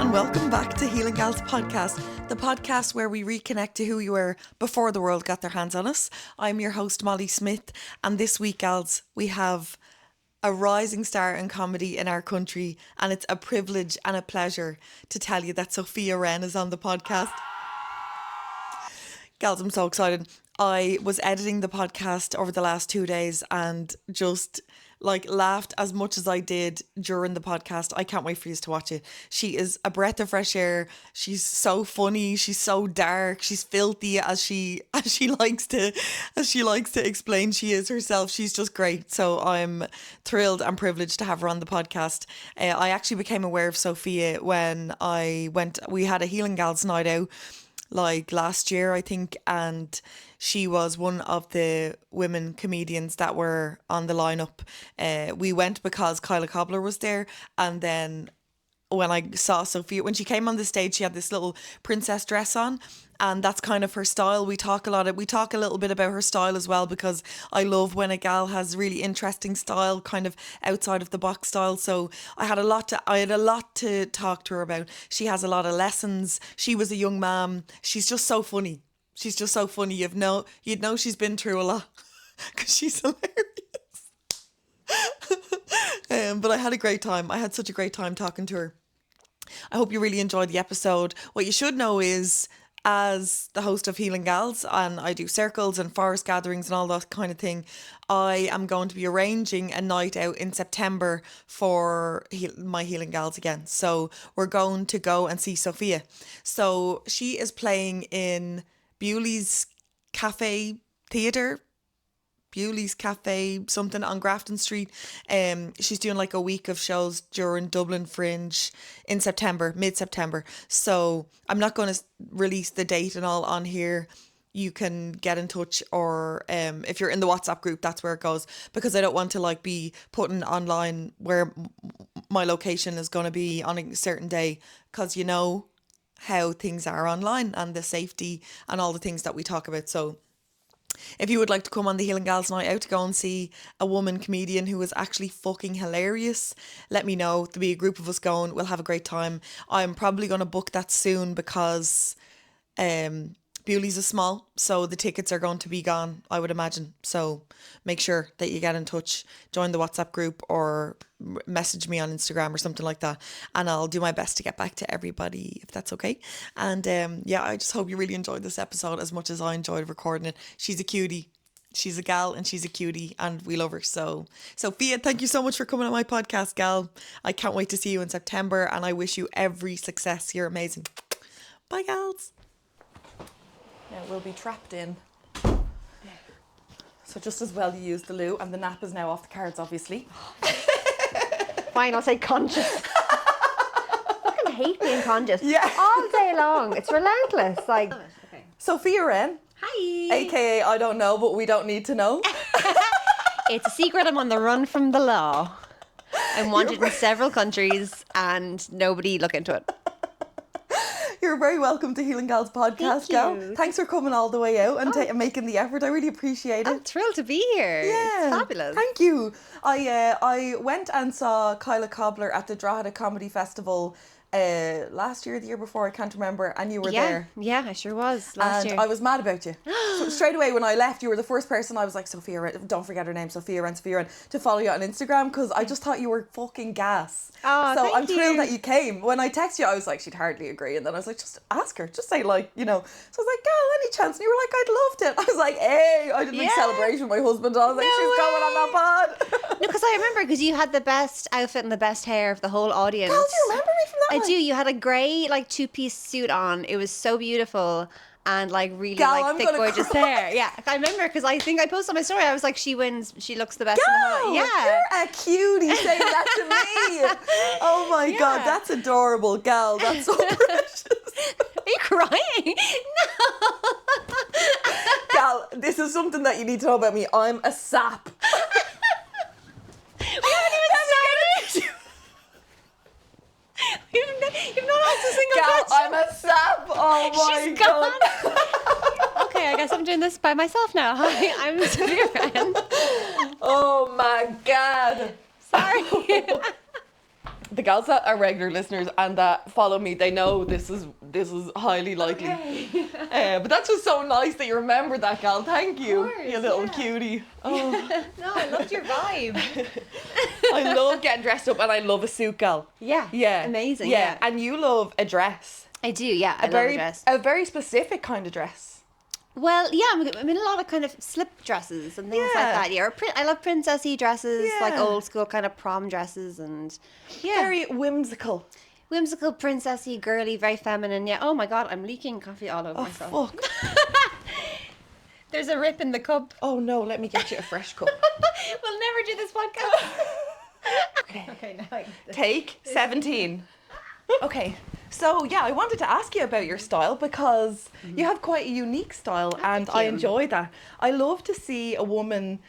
and welcome back to Healing Gals podcast, the podcast where we reconnect to who you were before the world got their hands on us. I'm your host, Molly Smith, and this week, gals, we have a rising star in comedy in our country, and it's a privilege and a pleasure to tell you that Sophia Wren is on the podcast. Gals, I'm so excited. I was editing the podcast over the last 2 days and just laughed as much as I did during the podcast. I can't wait for you to watch it. She is a breath of fresh air. She's so funny. She's so dark. She's filthy as she likes to explain she is herself. She's just great. So I'm thrilled and privileged to have her on the podcast. I actually became aware of Sophia when we had a Healing Gals night out last year, I think, and she was one of the women comedians that were on the lineup. We went because Kyla Cobbler was there, and then when I saw Sophia, when she came on the stage, she had this little princess dress on, and that's kind of her style. We talk a little bit about her style as well, because I love when a gal has really interesting style, kind of outside of the box style. So I had a lot to talk to her about. She has a lot of lessons. She was a young mom. She's just so funny. You'd know she's been through a lot because she's hilarious. But I had a great time. I had such a great time talking to her. I hope you really enjoyed the episode. What you should know is, as the host of Healing Gals, and I do circles and forest gatherings and all that kind of thing, I am going to be arranging a night out in September for my Healing Gals again. So we're going to go and see Sophia. So she is playing in Bewley's Cafe Theatre. Bewley's Cafe something on Grafton Street. She's doing a week of shows during Dublin Fringe in September, mid-September. So I'm not going to release the date and all on here. You can get in touch, or if you're in the WhatsApp group, that's where it goes, because I don't want to be putting online where my location is going to be on a certain day, because you know how things are online and the safety and all the things that we talk about. So if you would like to come on the Healing Gals night out to go and see a woman comedian who is actually fucking hilarious, let me know. There'll be a group of us going. We'll have a great time. I'm probably going to book that soon because Bewley's is small, so the tickets are going to be gone, I would imagine. So make sure that you get in touch, join the WhatsApp group, or message me on Instagram or something like that, and I'll do my best to get back to everybody, if that's okay. And I just hope you really enjoyed this episode as much as I enjoyed recording it. She's a cutie. She's a gal and she's a cutie, and we love her. So Sophia, thank you so much for coming on my podcast, gal. I can't wait to see you in September, and I wish you every success. You're amazing. Bye, gals. Now we'll be trapped in. So just as well you use the loo, and the nap is now off the cards, obviously. Fine, I'll say conscious. I fucking hate being conscious. Yeah. All day long. It's relentless. Okay. Sophia Wren. Hi. AKA I don't know, but we don't need to know. It's a secret. I'm on the run from the law. I'm wanted in several countries and nobody look into it. You're very welcome to Healing Gals podcast, gal. Thanks for coming all the way out and making the effort. I really appreciate it. I'm thrilled to be here. Yeah, it's fabulous. Thank you. I went and saw Kyla Cobbler at the Drogheda Comedy Festival last year, the year before, I can't remember, and you were there. Yeah, I sure was last year. I was mad about you. So straight away when I left, you were the first person I was like, Sophia Wren, don't forget her name, Sophia Wren, to follow you on Instagram, because I just thought you were fucking gas. Oh, so I'm thank thrilled you. that you came. When I texted you, I was like, she'd hardly agree, and then I was like, just ask her, just say So I was like, girl, any chance? And you were like, I'd loved it. I was like, hey, I did a big celebration with my husband. I was like, she's going on that pod. No, because I remember, because you had the best outfit and the best hair of the whole audience. Girl, do you remember me from that? I do. You had a grey two-piece suit on. It was so beautiful. And really Gal, thick, gorgeous hair. Yeah, I remember, because I think I posted on my story. I was like, she wins. She looks the best. Gal, in the whole. Yeah, you're a cutie saying that to me. Oh my God, that's adorable, gal. That's so precious. Are you crying? No. Gal, this is something that you need to know about me. I'm a sap. We haven't even started. You've not asked a single Gal, question. I'm a sap. Oh my She's God. gone. Okay, I guess I'm doing this by myself now. Hi, I'm Sophia Wren. Oh my God. Sorry. the gals that are regular listeners and that follow me, they know this is highly likely. Okay. But that's just so nice that you remember that, gal. Thank you, Of course, you little yeah. cutie. Oh, No, I loved your vibe. I love getting dressed up, and I love a suit, gal. Yeah. Yeah, Amazing. Yeah, Yeah. and you love a dress. I do. Yeah. I love a dress. A very specific kind of dress. Well, yeah, I'm in a lot of kind of slip dresses and things like Yeah. that. Yeah, or I love princessy dresses, like Yeah. old school kind of prom dresses, and yeah, Very whimsical. whimsical, princessy, girly, very feminine. Yeah. Oh my God, I'm leaking coffee all over Oh myself. fuck. There's a rip in the cup. Oh no, let me get you a fresh cup. We'll never do this podcast. Okay, now I get this. Take 17. Okay, so yeah, I wanted to ask you about your style because you have quite a unique style, and I you. enjoy that. I love to see a woman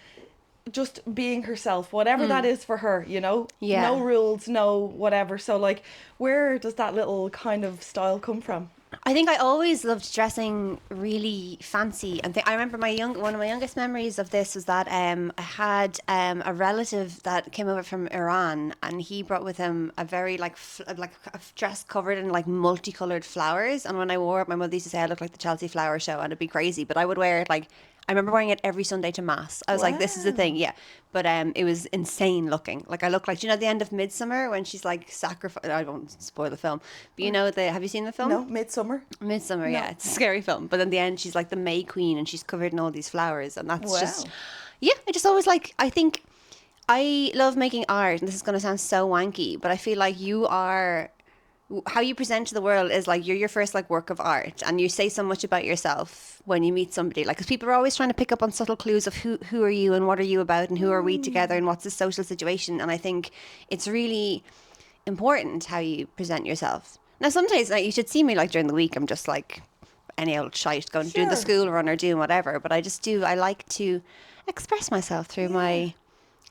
just being herself, whatever that is for her, you know? Yeah. No rules, no whatever. So like, where does that little kind of style come from? I think I always loved dressing really fancy, and I remember one of my youngest memories of this was that I had a relative that came over from Iran, and he brought with him a very like a dress covered in like multicolored flowers. And when I wore it, my mother used to say I looked like the Chelsea Flower Show, and it'd be crazy. But I would wear it like. I remember wearing it every Sunday to mass. I was like, this is the thing, yeah. But it was insane looking. Like I look like, do you know, at the end of Midsummer when she's like sacrifice. I won't spoil the film, but you know have you seen the film? No, Midsummer. Midsummer, yeah, it's a scary film. But in the end, she's like the May Queen, and she's covered in all these flowers, and that's just, yeah. I just always like. I think I love making art, and this is going to sound so wanky, but I feel like you are. How you present to the world is like you're your first like work of art, and you say so much about yourself when you meet somebody. Like, because people are always trying to pick up on subtle clues of who are you and what are you about and who are we together and what's the social situation. And I think it's really important how you present yourself. Now, sometimes like, you should see me like during the week. I'm just like any old shite going doing the school run or doing whatever. But I like to express myself through my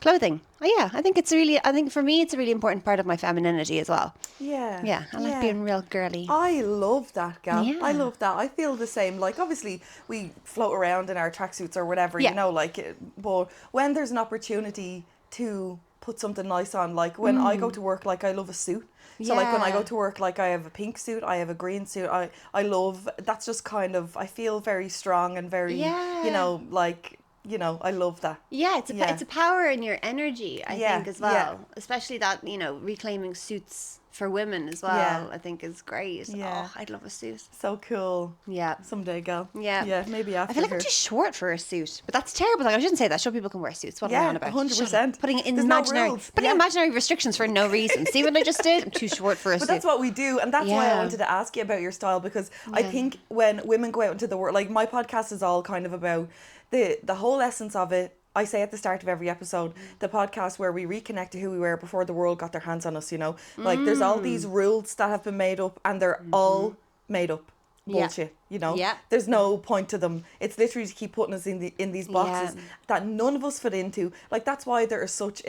clothing. Oh, yeah, I think for me it's a really important part of my femininity as well. Yeah. Yeah, I like being real girly. I love that, gal. Yeah. I love that. I feel the same. Like, obviously, we float around in our tracksuits or whatever, Yeah. you know, like, but when there's an opportunity to put something nice on, like, when I go to work, like, I love a suit. So, like, when I go to work, like, I have a pink suit, I have a green suit. I love, that's just kind of, I feel very strong and very, you know, like, you know, I love that. Yeah, it's a power in your energy, I think, as well. Yeah. Especially that, you know, reclaiming suits for women as well, Yeah. I think is great. Yeah. Oh, I'd love a suit. So cool. Yeah. Someday, gal. Yeah. Yeah, maybe after I feel like I'm here. too short for a suit, but that's terrible. Like, I shouldn't say that. Sure, people can wear suits. What am I Yeah, on about? 100%. Shut up. Putting in There's no imaginary, rules. putting Yeah. imaginary restrictions for no reason. See what I just did? I'm too short for a But suit. that's what we do, and that's why I Yeah. wanted to ask you about your style, because I think when women go out into the world, like my podcast is all kind of about the whole essence of it. I say at the start of every episode, the podcast where we reconnect to who we were before the world got their hands on us, you know? Like, there's all these rules that have been made up, and they're all made up bullshit, you know? Yeah. There's no point to them. It's literally to keep putting us in these boxes Yeah. that none of us fit into. Like, that's why there is such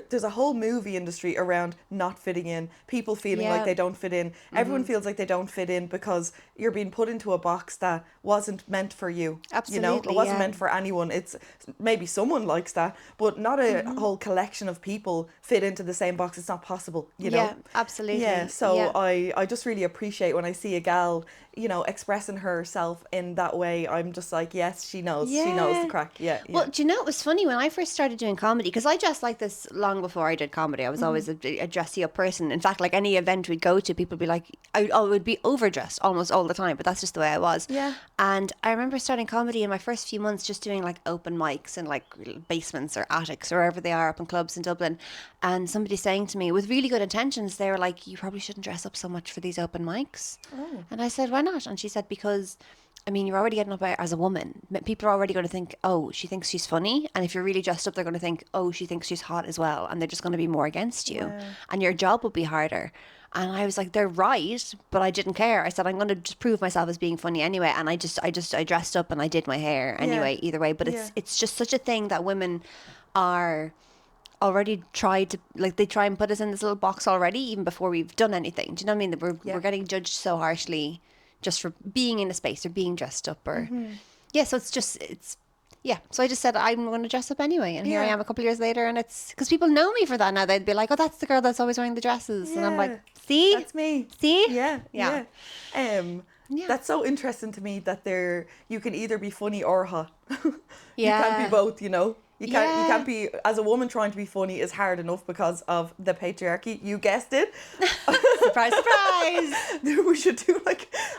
there's a whole movie industry around not fitting in, people feeling like Yeah. they don't fit in. Everyone feels like they don't fit in because you're being put into a box that wasn't meant for you. You know, Absolutely, it wasn't yeah. meant for anyone. It's maybe someone likes that, but not a whole collection of people fit into the same box. It's not possible, you know? Yeah, absolutely. Yeah, so Yeah. I just really appreciate when I see a gal, you know, expressing herself in that way. I'm just like, yes, she knows. She knows the Yeah. crack. Yeah. Well, do you know, it was funny when I first started doing comedy, because I dressed like this long before I did comedy. I was always a dressy up person. In fact, like any event we'd go to, people would be like, I would be overdressed almost all the time, but that's just the way I was. Yeah. And I remember starting comedy in my first few months, just doing like open mics in like basements or attics or wherever they are up in clubs in Dublin. And somebody saying to me with really good intentions, they were like, you probably shouldn't dress up so much for these open mics. Oh. And I said, why not? And she said, because I mean, you're already getting up as a woman. People are already going to think, oh, she thinks she's funny. And if you're really dressed up, they're going to think, oh, she thinks she's hot as well. And they're just going to be more against you. Yeah. And your job will be harder. And I was like, they're right. But I didn't care. I said, I'm going to just prove myself as being funny anyway. And I dressed up and I did my hair anyway, either way. But it's just such a thing that women are already tried to, like, they try and put us in this little box already, even before we've done anything. Do you know what I mean? That we're getting judged so harshly just for being in a space or being dressed up or so it's Yeah, so I just said I'm going to dress up anyway, and here I Yeah. am a couple of years later, and it's because people know me for that now. They'd be like, "Oh, that's the girl that's always wearing the dresses," and I'm like, Yeah. "See, That's me. see, Yeah, yeah, yeah. yeah, That's so interesting to me that you can either be funny or hot. You can't be yeah, both, you know. You yeah." can't be, as a woman, trying to be funny is hard enough because of the patriarchy. You guessed it. Surprise, surprise.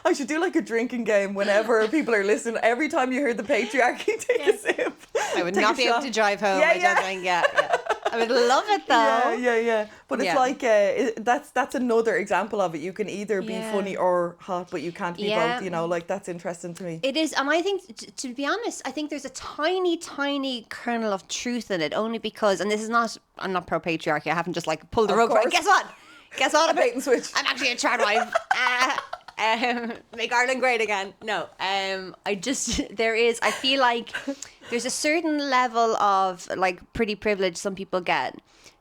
I should do like a drinking game whenever people are listening. Every time you hear the patriarchy, take a sip. I would Take not a be able shot. to drive home. Yeah, I don't yeah. think. Yeah. I would love it though. Yeah. But it's Yeah. like that's another example of it. You can either be Yeah. funny or hot, but you can't be Yeah. both. You know, like that's interesting to me. It is, and I think, to be honest, I think there's a tiny, tiny kernel of truth in it, only because, and this is not, I'm not pro patriarchy. I haven't just like pulled the Of rug for it. course. Guess what? Guess what? A bait and switch. I'm actually a trad wife. Make Ireland great again. No, I feel like there's a certain level of like pretty privilege some people get,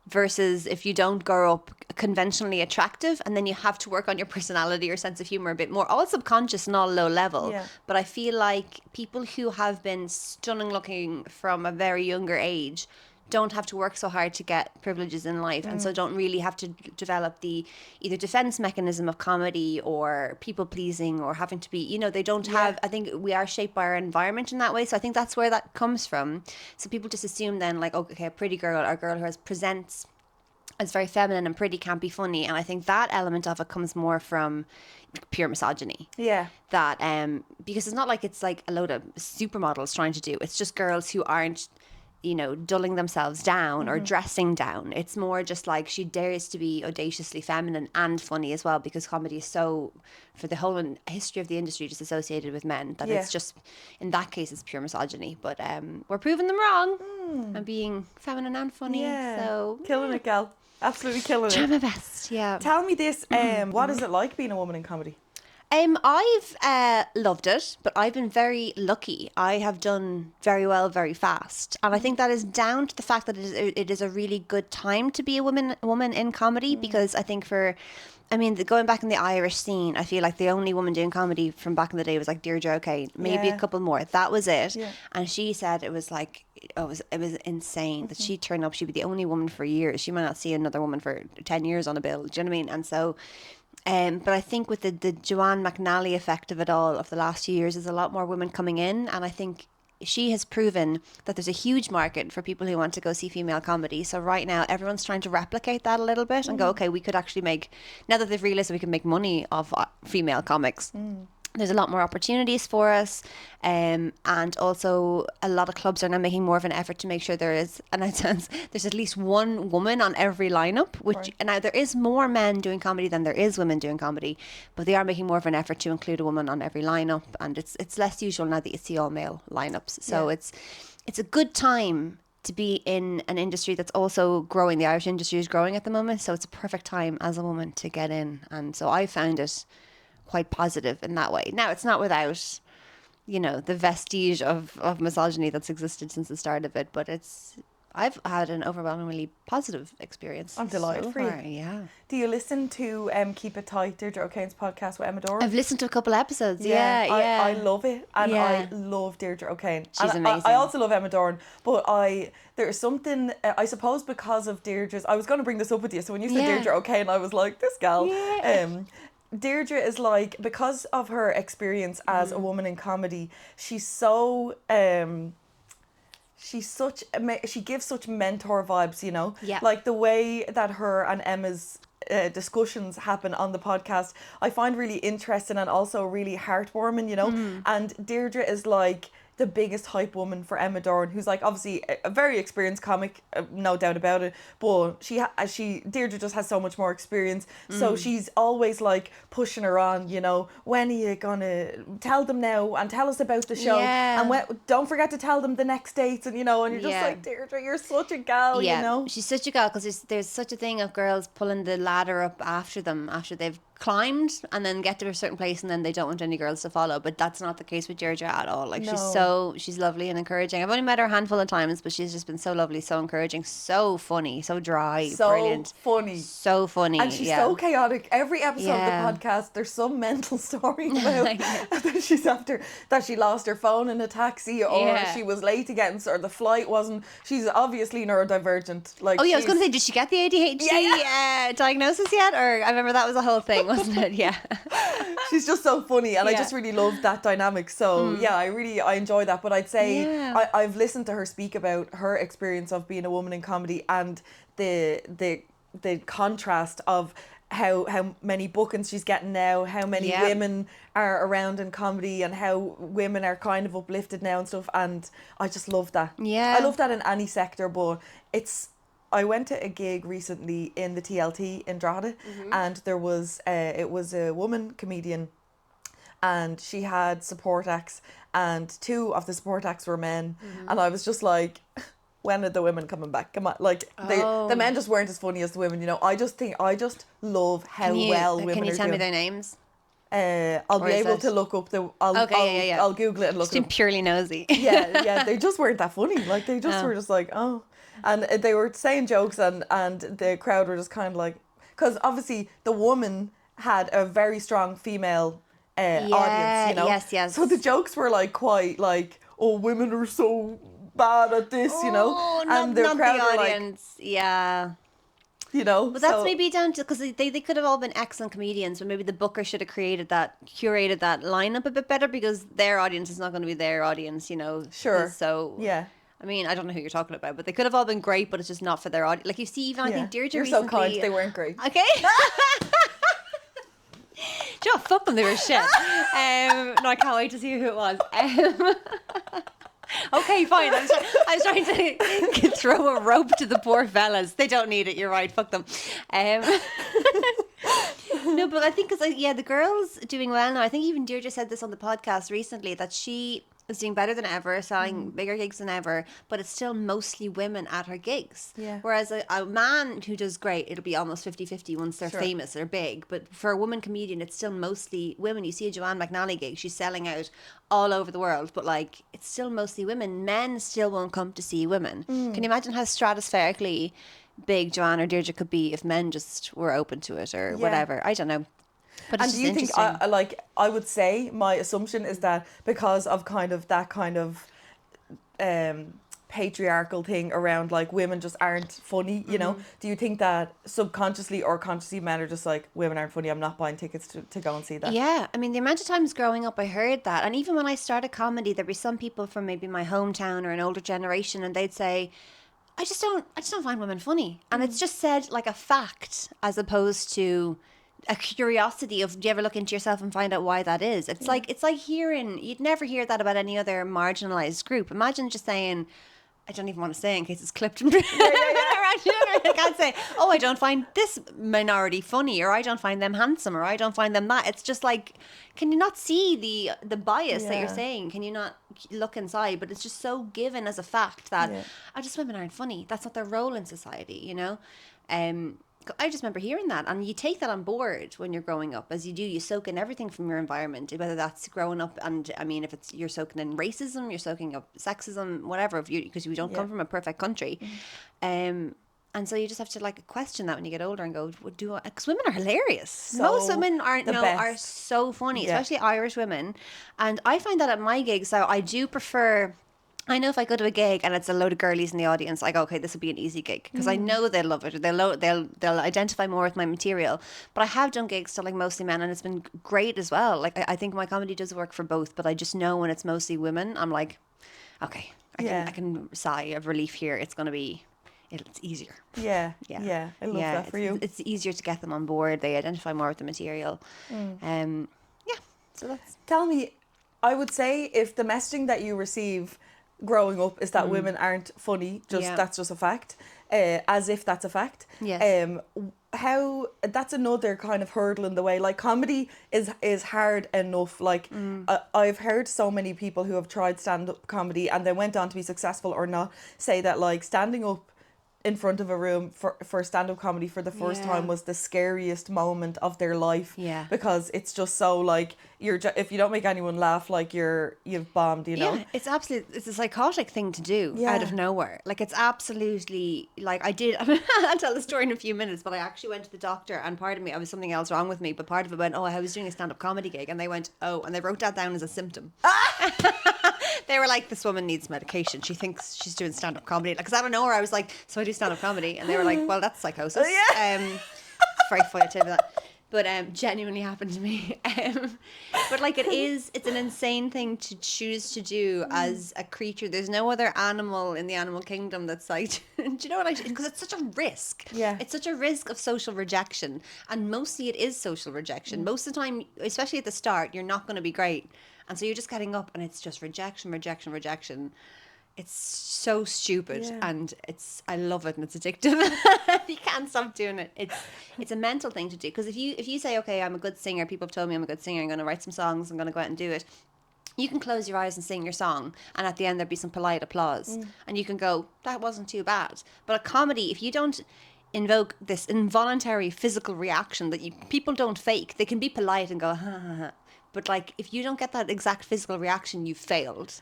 versus if you don't grow up conventionally attractive, and then you have to work on your personality or sense of humor a bit more, all subconscious and all low level. Yeah. But I feel like people who have been stunning looking from a very younger age don't have to work so hard to get privileges in life, and so don't really have to develop the either defense mechanism of comedy or people pleasing or having to be, they don't have, I think we are shaped by our environment in that way. So I think that's where that comes from. So people just assume then like, okay, a pretty girl or a girl who presents as very feminine and pretty can't be funny. And I think that element of it comes more from pure misogyny. Yeah. That because it's not like it's like a load of supermodels trying to do. It's just girls who aren't, dulling themselves down or dressing down. It's more just like she dares to be audaciously feminine and funny as well, because comedy is so, for the whole history of the industry, just associated with men, that it's just, in that case, it's pure misogyny. But we're proving them wrong and being feminine and funny. Yeah. So Killing it, gal. Absolutely killing try it. my best. Yeah. Tell me this. What is it like being a woman in comedy? I've loved it, but I've been very lucky. I have done very well, very fast, and I think that is down to the fact that it is a really good time to be a woman in comedy, because I think going back in the Irish scene, I feel like the only woman doing comedy from back in the day was like Deirdre O'Kane, maybe a couple more. That was it. Yeah. And she said it was like, it was insane that she turned up. She'd be the only woman for years. She might not see another woman for 10 years on a bill. Do you know what I mean? And so, but I think with the Joanne McNally effect of it all of the last few years, there's a lot more women coming in, and I think she has proven that there's a huge market for people who want to go see female comedy. So right now, everyone's trying to replicate that a little bit and go, okay, we could actually make, now that they've realized that we can make money off female comics, there's a lot more opportunities for us. And also a lot of clubs are now making more of an effort to make sure there's at least one woman on every lineup, which and now there is more men doing comedy than there is women doing comedy, but they are making more of an effort to include a woman on every lineup, and it's less usual now that you see all male lineups. So it's a good time to be in an industry that's also growing. The Irish industry is growing at the moment, so it's a perfect time as a woman to get in, and so I found it quite positive in that way. Now, it's not without, the vestige of misogyny that's existed since the start of it, but I've had an overwhelmingly positive experience. I'm delighted for you. Yeah. Do you listen to Keep It Tight, Deirdre O'Kane's podcast with Emma Doran? I've listened to a couple episodes. Yeah. I love it, and Yeah. I love Deirdre O'Kane. She's and amazing. I also love Emma Doran, but there's something, I suppose, because of Deirdre's. I was going to bring this up with you, so when you said Yeah. Deirdre O'Kane, I was like, this gal. Yeah. Deirdre is like, because of her experience as a woman in comedy, she gives such mentor vibes, Yeah. like the way that her and Emma's discussions happen on the podcast, I find really interesting and also really heartwarming, and Deirdre is like the biggest hype woman for Emma Doran, who's like obviously a very experienced comic, no doubt about it, but Deirdre just has so much more experience, so she's always like pushing her on, when are you gonna tell them now and tell us about the show, and don't forget to tell them the next dates, and and you're just like, Deirdre, you're such a gal, She's such a gal, because there's such a thing of girls pulling the ladder up after them, after they've climbed and then get to a certain place and then they don't want any girls to follow. But that's not the case with Deirdre at all. Like she's lovely and encouraging. I've only met her a handful of times, but she's just been so lovely, so encouraging, so funny, so dry, brilliant, so funny, and she's so chaotic. Every episode of the podcast, there's some mental story about that she lost her phone in a taxi, or she was late again, or the flight wasn't. She's obviously neurodivergent. Like, I was going to say, did she get the ADHD diagnosis yet? Or I remember that was a whole thing, wasn't it? Yeah. She's just so funny, and I just really love that dynamic. So I enjoy that. But I'd say I've listened to her speak about her experience of being a woman in comedy, and the contrast of how many bookings she's getting now, how many women are around in comedy, and how women are kind of uplifted now and stuff. And I just love that. I love that in any sector, but I went to a gig recently in the TLT in Drogheda, and there was it was a woman comedian, and she had support acts, and 2 of the support acts were men, and I was just like, when are the women coming back? Come on, like the men just weren't as funny as the women, you know. I just love how well women are doing. Can you tell me their names? I'll be able to look up I'll Google it and look. Just purely nosy. They just weren't that funny. Like they just were just like, oh. And they were saying jokes, and the crowd were just kind of like, because obviously the woman had a very strong female audience, you know. Yes. So the jokes were like quite like, oh, women are so bad at this, you know. And the crowd were like, you know. But that's maybe down to, because they could have all been excellent comedians, but maybe the booker should have curated that lineup a bit better, because their audience is not going to be their audience, you know. Sure. So I mean, I don't know who you're talking about, but they could have all been great, but it's just not for their audience. Like, you see, even I think Deirdre recently... You're so kind. They weren't great. Okay. Do you know, fuck them, they were shit. No, I can't wait to see who it was. Okay, fine. I was trying to throw a rope to the poor fellas. They don't need it. You're right. Fuck them. No, but I think the girls doing well now. I think even Deirdre said this on the podcast recently, that she is doing better than ever, selling bigger gigs than ever, but it's still mostly women at her gigs. Yeah. Whereas a man who does great, it'll be almost 50-50 once they're famous or big. But for a woman comedian, it's still mostly women. You see a Joanne McNally gig, she's selling out all over the world, but like, it's still mostly women. Men still won't come to see women. Can you imagine how stratospherically big Joanne or Deirdre could be if men just were open to it or whatever? I don't know. But and do you think, I would say my assumption is that because of that kind of patriarchal thing around, like, women just aren't funny, you know? Do you think that subconsciously or consciously men are just like, women aren't funny, I'm not buying tickets to go and see that? Yeah, I mean, the amount of times growing up I heard that, and even when I started comedy, there'd be some people from maybe my hometown or an older generation, and they'd say, I just don't find women funny. And it's just said like a fact, as opposed to a curiosity of, do you ever look into yourself and find out why that is? It's like hearing, you'd never hear that about any other marginalized group. Imagine just saying, I don't even want to say in case it's clipped. I can't say, oh, I don't find this minority funny, or I don't find them handsome, or I don't find them that. It's just like, can you not see the bias that you're saying? Can you not look inside? But it's just so given as a fact that just women aren't funny. That's not their role in society, you know? I just remember hearing that, and you take that on board when you're growing up, as you soak in everything from your environment, whether that's growing up, and I mean, if it's, you're soaking in racism, you're soaking up sexism, whatever, because we don't come from a perfect country. And so you just have to like question that when you get older and go, because women are hilarious. Most women are so funny, especially Irish women. And I find that at my gigs, so I do prefer, I know if I go to a gig and it's a load of girlies in the audience, I go, okay, this will be an easy gig, because I know they'll love it. They'll identify more with my material. But I have done gigs to like mostly men, and it's been great as well. Like, I think my comedy does work for both, but I just know when it's mostly women, I'm like, okay, I can sigh of relief here. It's going to be, it's easier. Yeah. I love that for you. It's easier to get them on board. They identify more with the material. So that's. Tell me, I would say if the messaging that you receive growing up is that women aren't funny, that's just a fact, as if that's a fact. How that's another kind of hurdle in the way. Like, comedy is hard enough. Like, I've heard so many people who have tried stand-up comedy and they went on to be successful or not say that, like, standing up in front of a room for stand-up comedy for the first Yeah. time was the scariest moment of their life. Yeah. Because it's just so like if you don't make anyone laugh, like you've bombed, you know. Yeah, it's a psychotic thing to do Yeah. out of nowhere. Like, it's absolutely, like, I'll tell the story in a few minutes, but I actually went to the doctor, and part of me, I was something else wrong with me, but part of it went, oh, I was doing a stand-up comedy gig, and they went, oh, and they wrote that down as a symptom. They were like, this woman needs medication. She thinks she's doing stand-up comedy. Because out of nowhere, I was like, so I do stand-up comedy. And they were like, well, that's psychosis. Yeah. It's very funny to tell you that. But genuinely happened to me. But like, it's an insane thing to choose to do as a creature. There's no other animal in the animal kingdom that's like, do you know what because it's such a risk. Yeah. It's such a risk of social rejection. And mostly it is social rejection. Most of the time, especially at the start, you're not going to be great. And so you're just getting up and it's just rejection. It's so stupid, and I love it, and it's addictive. You can't stop doing it. It's a mental thing to do, because if you say, okay, I'm a good singer, people have told me I'm a good singer, I'm going to write some songs, I'm going to go out and do it. You can close your eyes and sing your song, and at the end there'll be some polite applause, and you can go, that wasn't too bad. But a comedy, if you don't invoke this involuntary physical reaction that people don't fake, they can be polite and go, ha ha ha. But like, if you don't get that exact physical reaction, you've failed.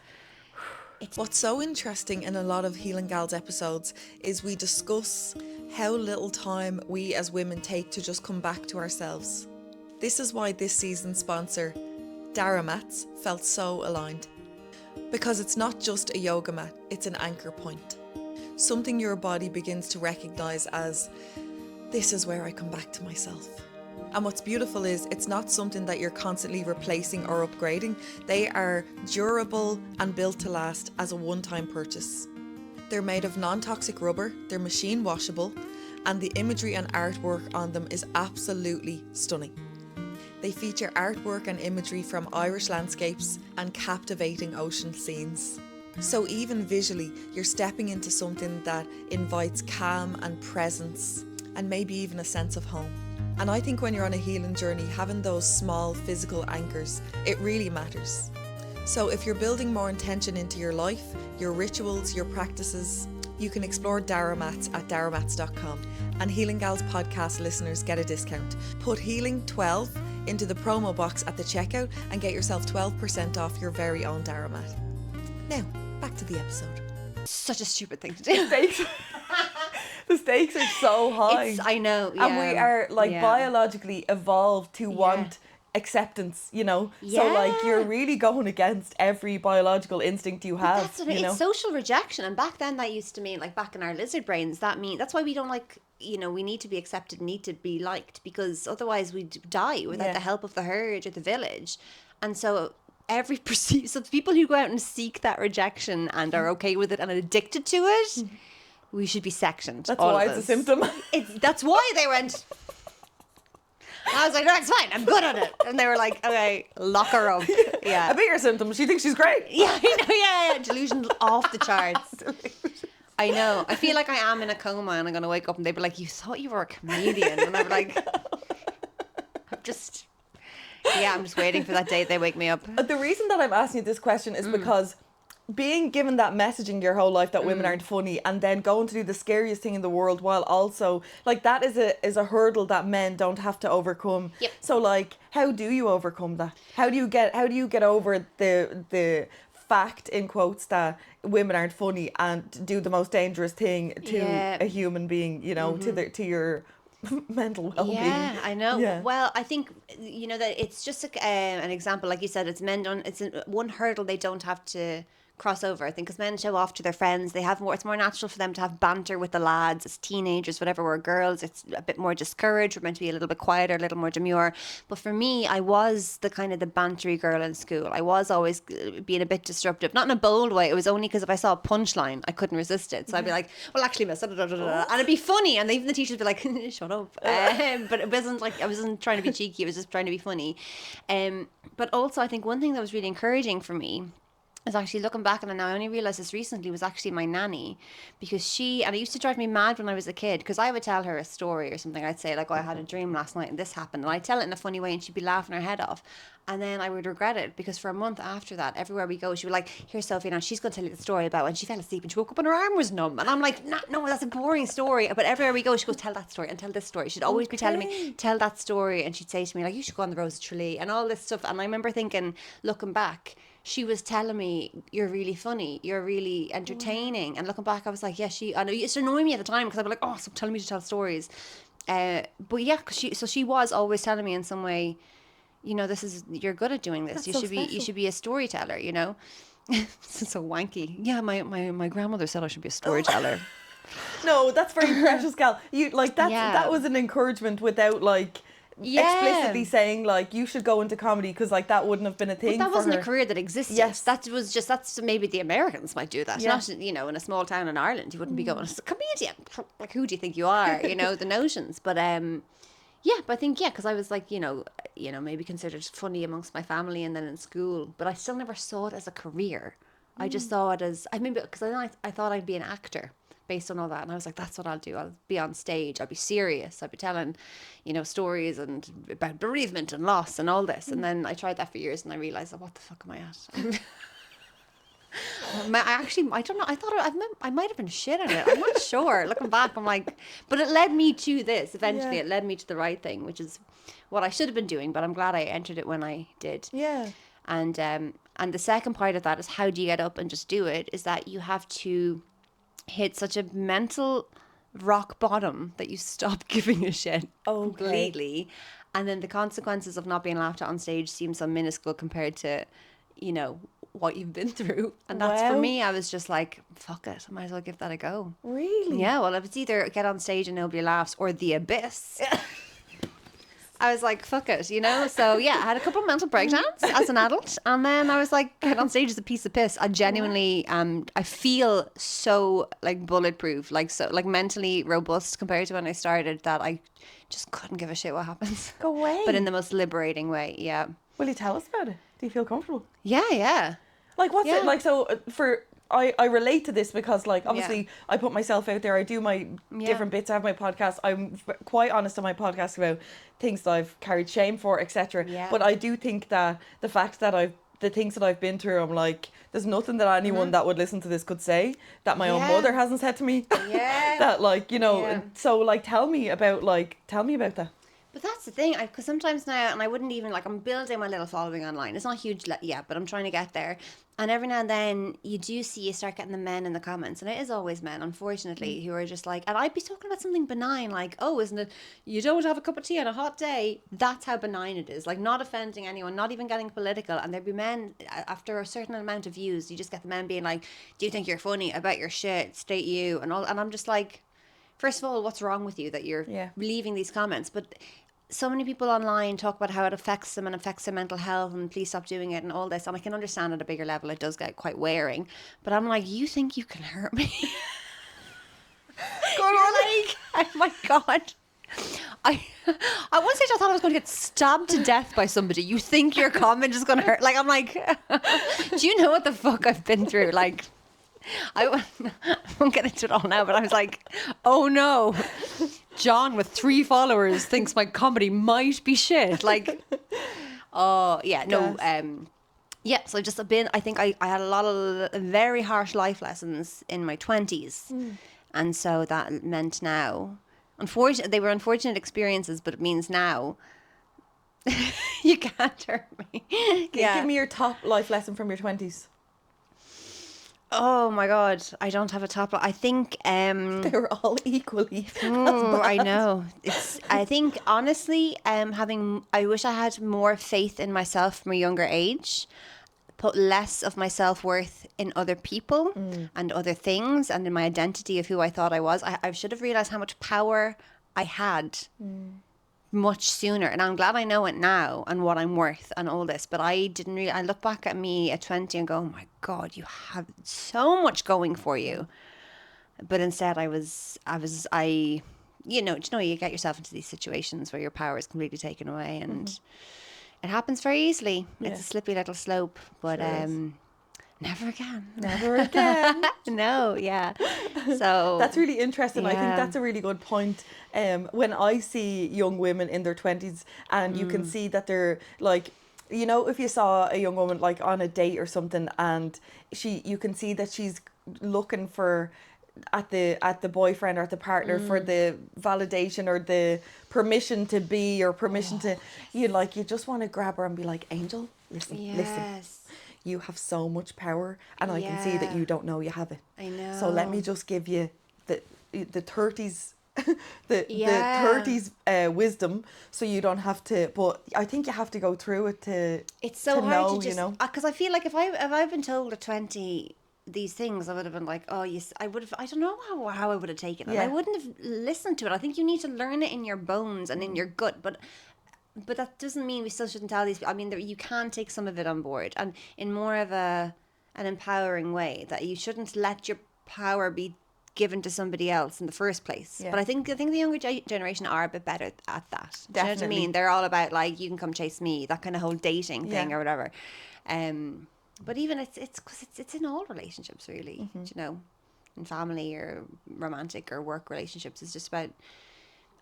What's so interesting in a lot of Healing Gals episodes is we discuss how little time we as women take to just come back to ourselves. This is why this season's sponsor, Dara Mats, felt so aligned. Because it's not just a yoga mat, it's an anchor point. Something your body begins to recognise as, this is where I come back to myself. And what's beautiful is it's not something that you're constantly replacing or upgrading. They are durable and built to last as a one-time purchase. They're made of non-toxic rubber, they're machine washable, and the imagery and artwork on them is absolutely stunning. They feature artwork and imagery from Irish landscapes and captivating ocean scenes. So even visually, you're stepping into something that invites calm and presence, and maybe even a sense of home. And I think when you're on a healing journey, having those small physical anchors, it really matters. So if you're building more intention into your life, your rituals, your practices, you can explore Dara Mats at daramats.com. And Healing Gals podcast listeners get a discount. Put Healing12 into the promo box at the checkout and get yourself 12% off your very own Dara Mat. Now, back to the episode. Such a stupid thing to do. The stakes are so high. I know, yeah. And we are biologically evolved to want acceptance, you know? Yeah. So like you're really going against every biological instinct you have. That's what it's social rejection. And back then that used to mean, like, back in our lizard brains, that's why we don't like, we need to be accepted, need to be liked, because otherwise we'd die without the help of the herd or the village. And so so people who go out and seek that rejection and are okay with it and addicted to it, we should be sectioned. That's why it's a symptom. That's why they went. I was like, no, it's fine. I'm good at it. And they were like, okay, lock her up. Yeah. A bigger symptom. She thinks she's great. Yeah, I know. Yeah. Delusion off the charts. I know. I feel like I am in a coma and I'm going to wake up and they'd be like, you thought you were a comedian. And I'd be like, I'm just waiting for that day they wake me up. The reason that I'm asking you this question is because being given that messaging your whole life that women aren't funny, and then going to do the scariest thing in the world while also, like, that is a hurdle that men don't have to overcome. Yep. So like, how do you overcome that? How do you get over the fact, in quotes, that women aren't funny and do the most dangerous thing to a human being, to your mental well-being? Yeah, I know. Yeah. Well, I think that it's just an example, like you said. It's men don't. It's one hurdle they don't have to cross over. I think because men show off to their friends, they have more. It's more natural for them to have banter with the lads as teenagers, whatever. We're girls, it's a bit more discouraged. We're meant to be a little bit quieter, a little more demure. But for me, I was the kind of the bantery girl in school. I was always being a bit disruptive, not in a bold way. It was only because if I saw a punchline, I couldn't resist it. So I'd be like, well, actually, miss, and it'd be funny, and even the teachers would be like, shut up. But it wasn't like I wasn't trying to be cheeky. I was just trying to be funny. But also, I think one thing that was really encouraging for me was actually looking back, and I only realised this recently, was actually my nanny, because and it used to drive me mad when I was a kid, because I would tell her a story or something. I'd say like, oh, I had a dream last night and this happened, and I'd tell it in a funny way and she'd be laughing her head off, and then I would regret it, because for a month after that, everywhere we go, she would like, here's Sophie, now she's going to tell you the story about when she fell asleep and she woke up and her arm was numb, and I'm like, no, that's a boring story. But everywhere we go, she goes, tell that story and tell this story. She'd always be telling me, tell that story, and she'd say to me like, you should go on the Rose of Tralee and all this stuff. And I remember thinking, looking back, she was telling me, you're really funny, you're really entertaining. And looking back, I was like, yeah, I know it used to annoy me at the time, because I'd be like, oh, stop telling me to tell stories. But yeah, cause she was always telling me in some way, you know, you're good at doing this. That's You should be a storyteller, you know. It's so wanky. Yeah, my grandmother said I should be a storyteller. No, that's very precious, gal. You like that was an encouragement without like explicitly saying like you should go into comedy, because like that wouldn't have been a thing. But that for wasn't her. a career that existed. Yes, that's maybe the Americans might do that. Yeah. Not, you know, in a small town in Ireland, you wouldn't be going as a comedian. Like, who do you think you are? You know, the notions. But yeah, but I think because I was like, you know, maybe considered funny amongst my family and then in school, but I still never saw it as a career. I just saw it as, I mean, because I thought I'd be an actor based on all that, and I was like, that's what I'll do. I'll be on stage, I'll be serious, I'll be telling, you know, stories and about bereavement and loss and all this. And then I tried that for years, and I realized, what the fuck am I at? I don't know, I thought I might have been shit at it. I'm not sure. Looking back, I'm like, but it led me to this eventually. It led me to the right thing, which is what I should have been doing, but I'm glad I entered it when I did. And the second part of that is, how do you get up and just do it? Is that you have to hit such a mental rock bottom that you stop giving a shit completely, and then the consequences of not being laughed at on stage seem so minuscule compared to, you know, what you've been through. And that's for me. I was just like, fuck it, I might as well give that a go. Really? Yeah, well, if it's either get on stage and nobody laughs or the abyss, I was like, fuck it, you know? So yeah, I had a couple of mental breakdowns as an adult, and then I was like, get on stage is a piece of piss. I genuinely, I feel so like bulletproof, like so like mentally robust compared to when I started, that I just couldn't give a shit what happens. Go away. But in the most liberating way, yeah. Will you tell us about it? Do you feel comfortable? Yeah. Like, what's it like? So I relate to this because, like, obviously I put myself out there. I do my different bits. I have my podcast. I'm quite honest on my podcast about things that I've carried shame for, etc. But I do think that the fact that the things that I've been through, I'm like, there's nothing that anyone that would listen to this could say that my own mother hasn't said to me. That, like, you know, so like, tell me about that. But that's the thing, because sometimes now, and I wouldn't even, like, I'm building my little following online. It's not huge yet, but I'm trying to get there. And every now and then, you start getting the men in the comments, and it is always men, unfortunately, who are just like, and I'd be talking about something benign, like, oh, isn't it, you don't have a cup of tea on a hot day? That's how benign it is. Like, not offending anyone, not even getting political. And there'd be men, after a certain amount of views, you just get the men being like, do you think you're funny? I bet your shit, state you, and all. And I'm just like, first of all, what's wrong with you that you're leaving these comments? But so many people online talk about how it affects them and affects their mental health, and please stop doing it and all this. And I can understand at a bigger level it does get quite wearing. But I'm like, you think you can hurt me? You're like, oh my God. At one stage I thought I was going to get stabbed to death by somebody. You think your comment is going to hurt? Like, I'm like, do you know what the fuck I've been through? Like, I won't get into it all now, but I was like, oh no, John with 3 followers thinks my comedy might be shit. Like, oh yeah, no, so I've just been, I think I had a lot of very harsh life lessons in my 20s. And so that meant now, they were unfortunate experiences, but it means now you can't hurt me. Give me your top life lesson from your 20s. Oh my God, I don't have a top. I think they were all equally. I know. I think honestly, I wish I had more faith in myself from a younger age. Put less of my self-worth in other people and other things, and in my identity of who I thought I was. I should have realized how much power I had much sooner, and I'm glad I know it now and what I'm worth and all this. But I didn't really. I look back at me at 20 and go, oh my God, you have so much going for you. But instead you get yourself into these situations where your power is completely taken away, and it happens very easily. It's a slippery little slope. But Never again. Never again. No, yeah. So That's really interesting. I think yeah. that's a really good point. When I see young women in their 20s and you can see that they're like, you know, if you saw a young woman like on a date or something and you can see that she's looking for at the boyfriend or at the partner for the validation or the permission to be or permission to, you just want to grab her and be like, Angel, listen, Yes. you have so much power and I can see that Yeah. you don't know you have it. I know. So let me just give you the 30s the Yeah. 30s wisdom so you don't have to, but I think you have to go through it to It's so hard know, to just because I feel like if I've been told at 20 these things, I would have been like, oh yes, I would have. I don't know how I would have taken it. I Yeah. wouldn't have listened to it. I think you need to learn it in your bones and in your gut, but that doesn't mean we still shouldn't tell these people. I mean, you can take some of it on board and in more of an empowering way, that you shouldn't let your power be given to somebody else in the first place. Yeah. But I think the younger generation are a bit better at that. Do you know what I Definitely. mean? They're all about like, you can come chase me, that kind of whole dating thing Yeah. or whatever. But even it's 'cause it's in all relationships really. Mm-hmm. You know, in family or romantic or work relationships, it's just about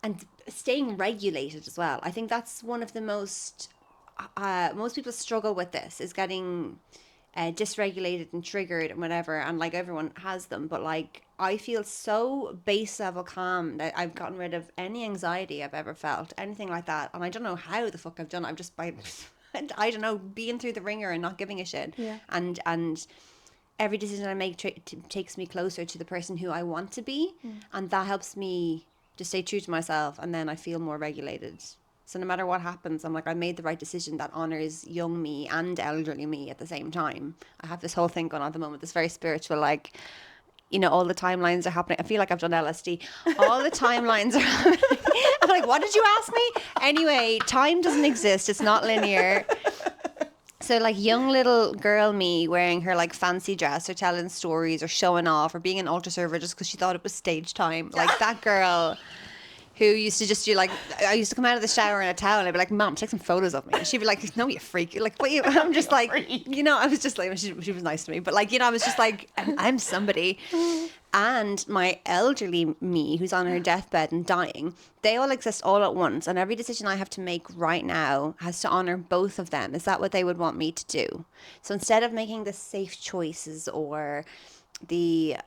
and staying regulated as well. I think that's one of the most people struggle with this, is getting dysregulated and triggered and whatever, and like everyone has them, but like I feel so base level calm that I've gotten rid of any anxiety I've ever felt, anything like that, and I don't know how the fuck I've done it. I've just by I don't know, being through the ringer and not giving a shit. Yeah. And every decision I make takes me closer to the person who I want to be, and that helps me to stay true to myself, and then I feel more regulated. So no matter what happens, I'm like, I made the right decision that honors young me and elderly me at the same time. I have this whole thing going on at the moment, this very spiritual, like, you know, all the timelines are happening. I feel like I've done LSD. All the timelines are happening. I'm like, what did you ask me? Anyway, time doesn't exist. It's not linear. So like young little girl me wearing her like fancy dress or telling stories or showing off or being an altar server just because she thought it was stage time. Like that girl who used to just do like, I used to come out of the shower in a towel and I'd be like, Mom, take some photos of me. And she'd be like, no, you freak. Like, what you, I'm just like, you know, I was just like, she was nice to me. But like, you know, I was just like, I'm somebody. And my elderly me, who's on her deathbed and dying, they all exist all at once. And every decision I have to make right now has to honor both of them. Is that what they would want me to do? So instead of making the safe choices or the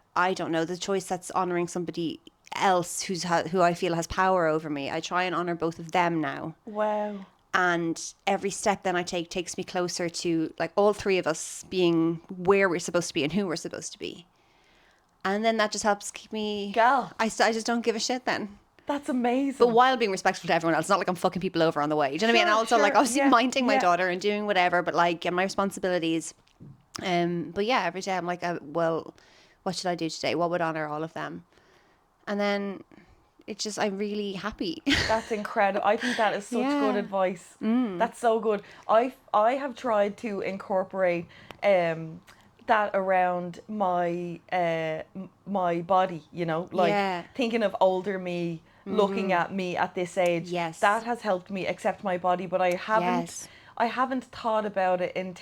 choice that's honoring somebody else who I feel has power over me, I try and honor both of them now. Wow. And every step then I take takes me closer to like all three of us being where we're supposed to be and who we're supposed to be. And then that just helps keep me... Gal. I just don't give a shit then. That's amazing. But while being respectful to everyone else, it's not like I'm fucking people over on the way. Do you know what I mean? And also like obviously minding my daughter and doing whatever, but like my responsibilities. But yeah, every day I'm like, well, what should I do today? What would honor all of them? And then it's just, I'm really happy. That's incredible. I think that is such good advice. That's so good. I have tried to incorporate that around my my body, you know, like thinking of older me, looking at me at this age. Yes. That has helped me accept my body, but I haven't thought about it in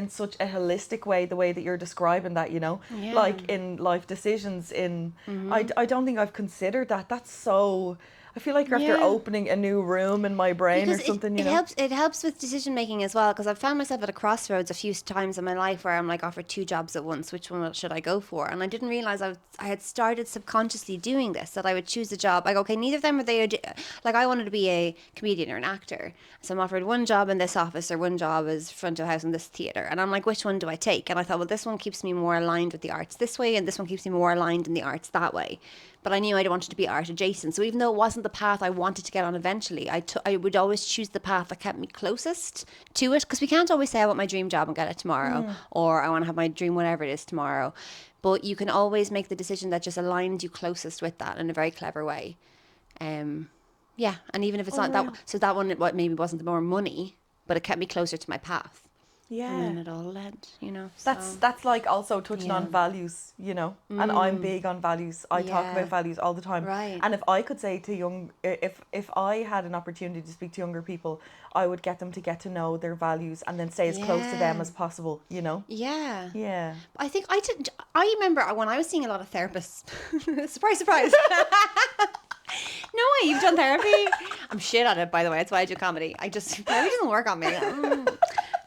such a holistic way, the way that you're describing that, you know, like in life decisions I don't think I've considered that. That's so, I feel like you're after opening a new room in my brain because or something, you it know. It helps with decision making as well, because I've found myself at a crossroads a few times in my life where I'm like offered two jobs at once. Which one should I go for? And I didn't realize I had started subconsciously doing this, that I would choose a job like, okay, neither of them are they, like I wanted to be a comedian or an actor, so I'm offered one job in this office or one job as front of house in this theatre, and I'm like, which one do I take? And I thought, well, this one keeps me more aligned with the arts this way, and this one keeps me more aligned in the arts that way. But I knew I wanted to be art adjacent. So even though it wasn't the path I wanted to get on eventually, I would always choose the path that kept me closest to it. Because we can't always say I want my dream job and get it tomorrow, or I want to have my dream whatever it is tomorrow. But you can always make the decision that just aligns you closest with that in a very clever way. And even if it's not that, so that one maybe wasn't the more money, but it kept me closer to my path. And then it all led, That's like also touching on values, and I'm big on values. I talk Yeah. about values all the time. Right. And if I could say to if I had an opportunity to speak to younger people, I would get them to get to know their values and then stay as close to them Yeah. as possible, Yeah. Yeah. I think I remember when I was seeing a lot of therapists. Surprise, surprise. No way, you've done therapy? I'm shit at it, by the way. That's why I do comedy. Therapy doesn't work on me.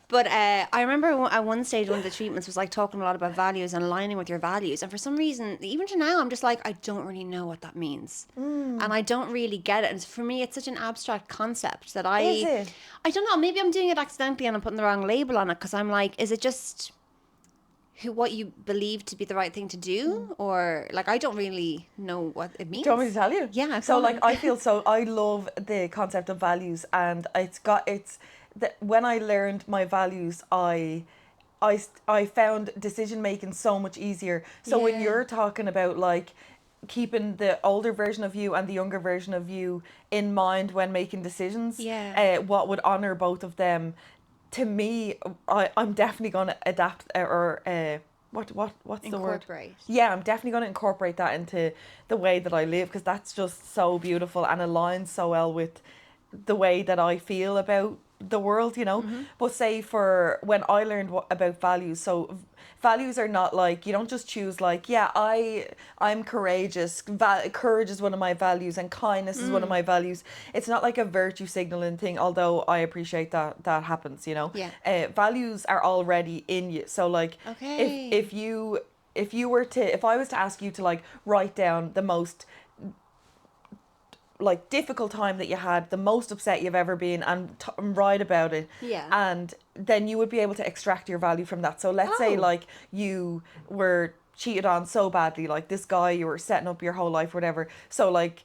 But I remember at one stage, one of the treatments was like talking a lot about values and aligning with your values. And for some reason, even to now, I'm just like, I don't really know what that means. And I don't really get it. And for me, it's such an abstract concept that Is it? I don't know. Maybe I'm doing it accidentally and I'm putting the wrong label on it because I'm like, is it just what you believe to be the right thing to do? Or like, I don't really know what it means. Do you want me to tell you? Yeah. So go like on. I love the concept of values, and when I learned my values, I found decision making so much easier. So when Yeah. you're talking about like keeping the older version of you and the younger version of you in mind when making decisions, what would honor both of them, to me, I'm definitely going to adapt what's the word? Incorporate. Yeah, I'm definitely going to incorporate that into the way that I live, because that's just so beautiful and aligns so well with the way that I feel about the world, But say for when I learned about values, so values are not like, you don't just choose like, I'm courageous. Courage is one of my values and kindness is one of my values. It's not like a virtue signaling thing, although I appreciate that happens, Yeah. Values are already in you. So like, Okay. if I was to ask you to like write down the most like difficult time that you had, the most upset you've ever been, and write about it. Yeah. And then you would be able to extract your value from that. So let's say like you were cheated on so badly, like this guy you were setting up your whole life, whatever. So like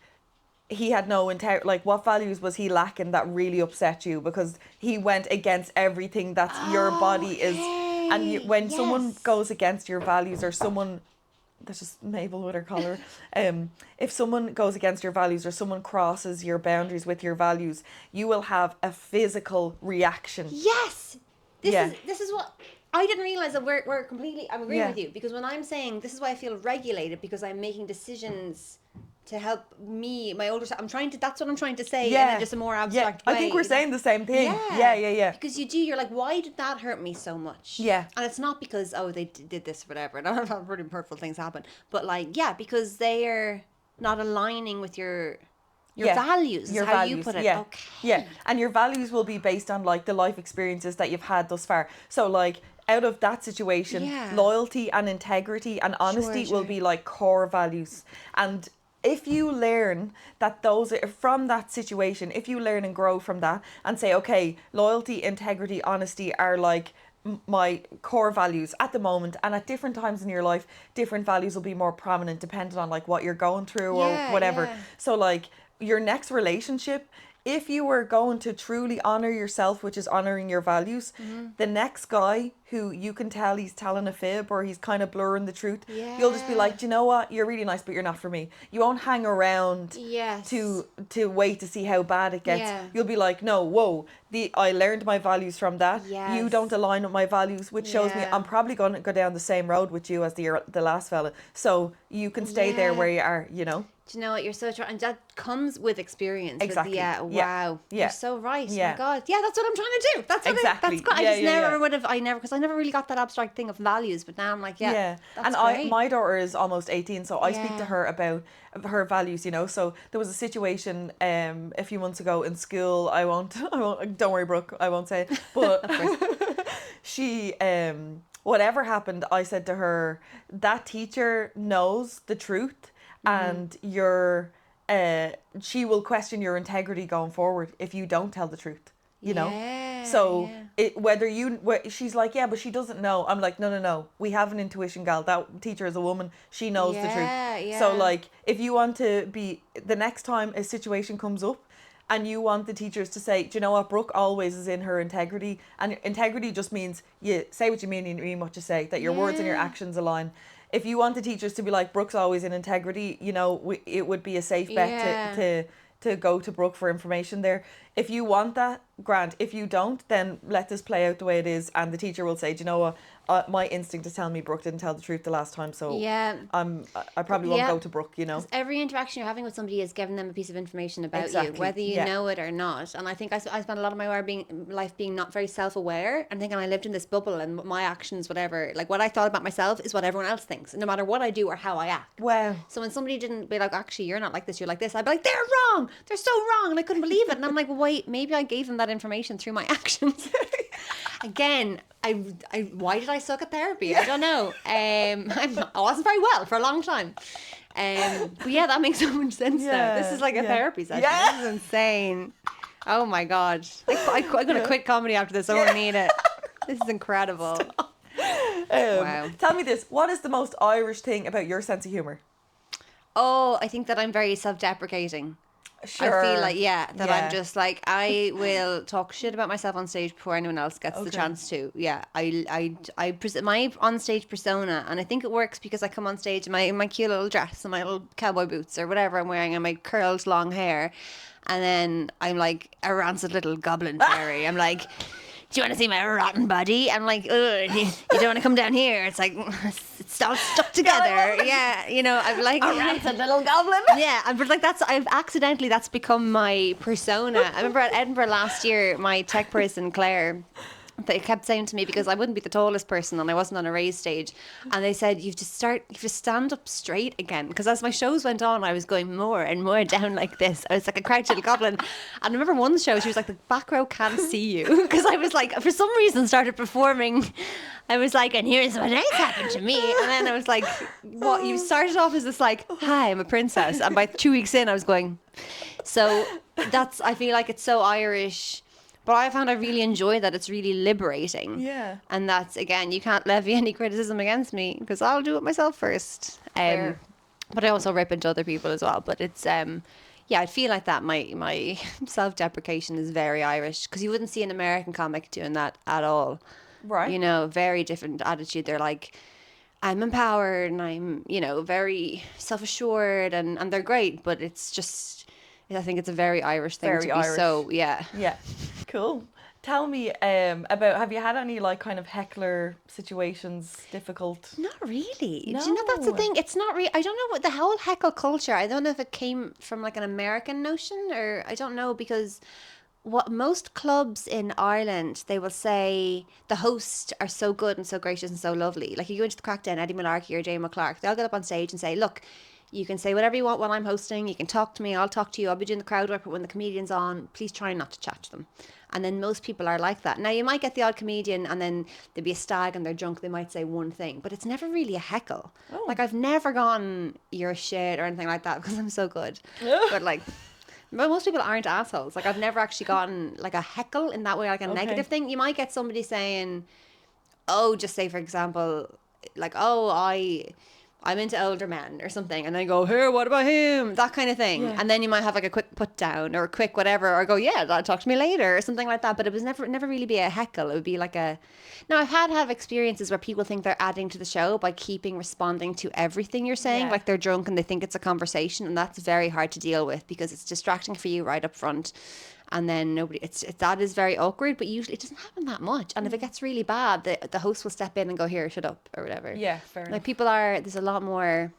he had no like what values was he lacking that really upset you, because he went against everything that's your body is. And when someone goes against your values, or someone, that's just Mabel with her collar. If someone goes against your values, or someone crosses your boundaries with your values, you will have a physical reaction. Yes. This is what I didn't realize, that we're completely. I'm agreeing Yeah. with you, because when I'm saying this is why I feel regulated, because I'm making decisions to help me, my older self. That's what I'm trying to say in just a more abstract way. I think we're saying the same thing. Yeah. Because you're like, why did that hurt me so much? Yeah. And it's not because, they did this or whatever. And I've had pretty hurtful things happen. But like, because they're not aligning with your values, is how you put it. Yeah. Okay. Yeah. And your values will be based on like the life experiences that you've had thus far. So like, out of that situation, loyalty and integrity and honesty will be like core values. And if you learn that those are from that situation, if you learn and grow from that and say, okay, loyalty, integrity, honesty are like my core values at the moment, and at different times in your life, different values will be more prominent depending on like what you're going through or whatever. So like your next relationship, if you were going to truly honor yourself, which is honoring your values, the next guy who you can tell he's telling a fib or he's kind of blurring the truth, you'll just be like, do you know what? You're really nice, but you're not for me. You won't hang around to wait to see how bad it gets. You'll be like, no, whoa, I learned my values from that. You don't align with my values, which shows me I'm probably going to go down the same road with you as the last fella. So you can stay there where you are, Do you know what? You're so true, and that comes with experience. Exactly. Wow. You're so right. Yeah. My God. Yeah, that's what I'm trying to do. That's what Exactly. I just never would have. Because I never really got that abstract thing of values. But now I'm like, that's and great. my daughter is almost 18, so I speak to her about her values. So there was a situation a few months ago in school. I won't. Don't worry, Brooke. I won't say it. But she whatever happened, I said to her, that teacher knows the truth. And she will question your integrity going forward if you don't tell the truth, so she's like, but she doesn't know. I'm like, no, we have an intuition, gal. That teacher is a woman, she knows the truth. So like, if you want to be, the next time a situation comes up and you want the teachers to say, do you know what, Brooke always is in her integrity, and integrity just means you say what you mean and you mean what you say, that your words and your actions align. If you want the teachers to be like, Brooke's always in integrity, it would be a safe bet to go to Brooke for information there. If you want that, grand. If you don't, then let this play out the way it is, and the teacher will say, do you know what? My instinct is telling me Brooke didn't tell the truth the last time, so Yeah. I probably won't go to Brooke, you know. 'Cause every interaction you're having with somebody is giving them a piece of information about Exactly, you, whether you yeah. know it or not. And I think I spent a lot of my life being not very self-aware, and thinking I lived in this bubble, and my actions, whatever, like what I thought about myself is what everyone else thinks, no matter what I do or how I act. Wow. So when somebody didn't be like, actually, you're not like this, you're like this, I'd be like, they're wrong, they're so wrong, and I couldn't believe it. And I'm like, well, wait, maybe I gave them that information through my actions. Again, why did I suck at therapy? I don't know. I wasn't very well for a long time. But yeah, that makes so much sense now. This is like a therapy session. Yeah. This is insane. Oh my God. I'm going to quit comedy after this. I won't need it. This is incredible. Wow. Tell me this. What is the most Irish thing about your sense of humour? Oh, I think that I'm very self-deprecating. Sure. I feel like, I'm just like, I will talk shit about myself on stage before anyone else gets the chance to. Yeah, I present my on-stage persona, and I think it works because I come on stage in my cute little dress and my little cowboy boots or whatever I'm wearing and my curled long hair, and then I'm like a rancid little goblin fairy. I'm like, do you want to see my rotten body? I'm like, ugh, you don't want to come down here. It's like, it's all stuck together. Yeah, you know, I'm like, a rancid little goblin. Yeah, but like that's become my persona. I remember at Edinburgh last year, my tech person, Claire, they kept saying to me, because I wouldn't be the tallest person and I wasn't on a raised stage, and they said, you have to stand up straight again, because as my shows went on I was going more and more down like this. I was like a crouched little goblin. And I remember one show she was like, the back row can't see you, because I was like, for some reason started performing. I was like, and here's what else happened to me. And then I was like, what? You started off as this like, hi, I'm a princess, and by 2 weeks in I was going. So I feel like it's so Irish. But I found I really enjoy that. It's really liberating. Yeah. And that's, again, you can't levy any criticism against me, because I'll do it myself first. But I also rip into other people as well. But it's, I feel like that my self-deprecation is very Irish, because you wouldn't see an American comic doing that at all. Right. You know, very different attitude. They're like, I'm empowered and I'm, you know, very self-assured, and they're great. But it's just, I think it's a very Irish thing to be Irish. So, yeah. Yeah. Cool. Tell me about, have you had any like kind of heckler situations, difficult? Not really. No. Do you know, that's the thing? It's not really, I don't know what the whole heckle culture, I don't know if it came from like an American notion, or I don't know, because what most clubs in Ireland, they will say the hosts are so good and so gracious and so lovely. Like you go into the Crackdown, Eddie Malarkey or Jane McClark, they'll get up on stage and say, look, you can say whatever you want while I'm hosting. You can talk to me. I'll talk to you. I'll be doing the crowd work, but when the comedian's on, please try not to chat to them. And then most people are like that. Now, you might get the odd comedian and then there'll be a stag and they're drunk. They might say one thing, but it's never really a heckle. Oh. Like, I've never gone, you're shit or anything like that, because I'm so good. But like, most people aren't assholes. Like, I've never actually gotten like a heckle in that way, like a negative thing. You might get somebody saying, oh, just say, for example, like, oh, I'm into older men or something, and then go, hey, what about him? That kind of thing. Yeah. And then you might have like a quick put down or a quick whatever, or go, yeah, talk to me later or something like that. But it was never really be a heckle. It would be like a, now I've had experiences where people think they're adding to the show by keeping responding to everything you're saying. Like they're drunk and they think it's a conversation, and that's very hard to deal with because it's distracting for you right up front. And then that is very awkward, but usually it doesn't happen that much. And if it gets really bad, the host will step in and go, here, shut up, or whatever. Yeah, fair enough. Like people there's a lot more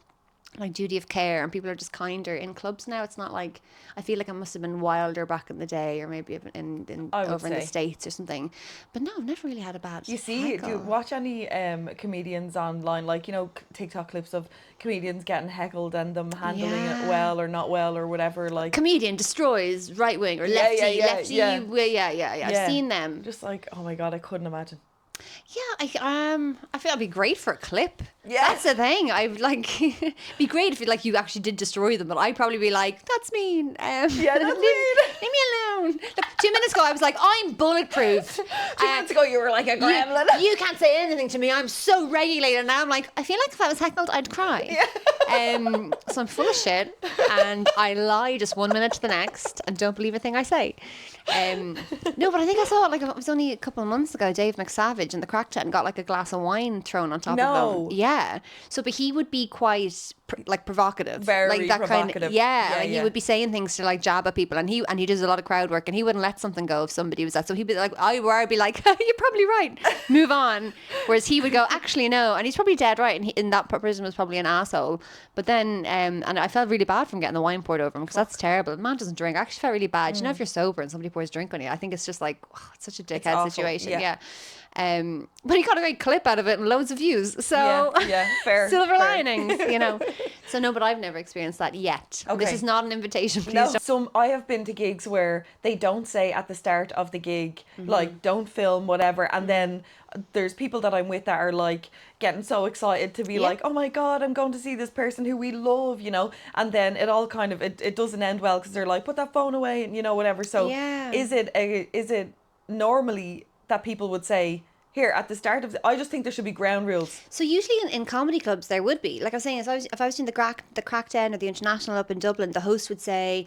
like duty of care, and people are just kinder in clubs now. It's not like, I feel like I must have been wilder back in the day, or maybe in over in the States or something. But no, I've never really had a bad You see, heckle. do you watch any comedians online, like, you know, TikTok clips of comedians getting heckled and them handling it well or not well or whatever, like comedian destroys right wing or lefty. I've seen them. Just like, oh my God, I couldn't imagine. Yeah, I feel I'd be great for a clip. Yeah, that's the thing. I'd like be great if you actually did destroy them, but I'd probably be like, that's mean. That's mean. Leave me alone. Look, 2 minutes ago I was like, I'm bulletproof. 2 minutes ago you were like a gremlin. You can't say anything to me. I'm so regulated. Now I'm like, I feel like if I was heckled, I'd cry. Yeah. So I'm full of shit, and I lie just 1 minute to the next, and don't believe a thing I say. No, but I think I saw it was only a couple of months ago. Dave McSavage in the Crackdown got like a glass of wine thrown on top of him. Yeah. So, but he would be quite like provocative, Very like that provocative. kind of, yeah, Yeah, like yeah. he would be saying things to like jab at people, and he does a lot of crowd work, and he wouldn't let something go if somebody was that. So he'd be like, I'd be like, you're probably right, move on. Whereas he would go, actually no, and he's probably dead right, and that person was probably an asshole. But then, and I felt really bad from getting the wine poured over him, because that's terrible. The man doesn't drink. I actually felt really bad. You know, if you're sober and somebody pours drink on you, I think it's just like, it's such a dickhead awful, situation. yeah. Yeah. But he got a great clip out of it and loads of views. So yeah, fair. silver fair. linings, you know. So no, but I've never experienced that yet. Okay. This is not an invitation. Please No, don't. I have been to gigs where they don't say at the start of the gig, like, don't film, whatever. And then there's people that I'm with that are like getting so excited to be like, oh my God, I'm going to see this person who we love, you know. And then it all kind of, it doesn't end well, because they're like, put that phone away, and, you know, whatever. So Yeah. is it normally that people would say, here at the start of I just think there should be ground rules. So usually in comedy clubs there would be, like I was saying, if I was doing the Crackdown or the International up in Dublin, the host would say,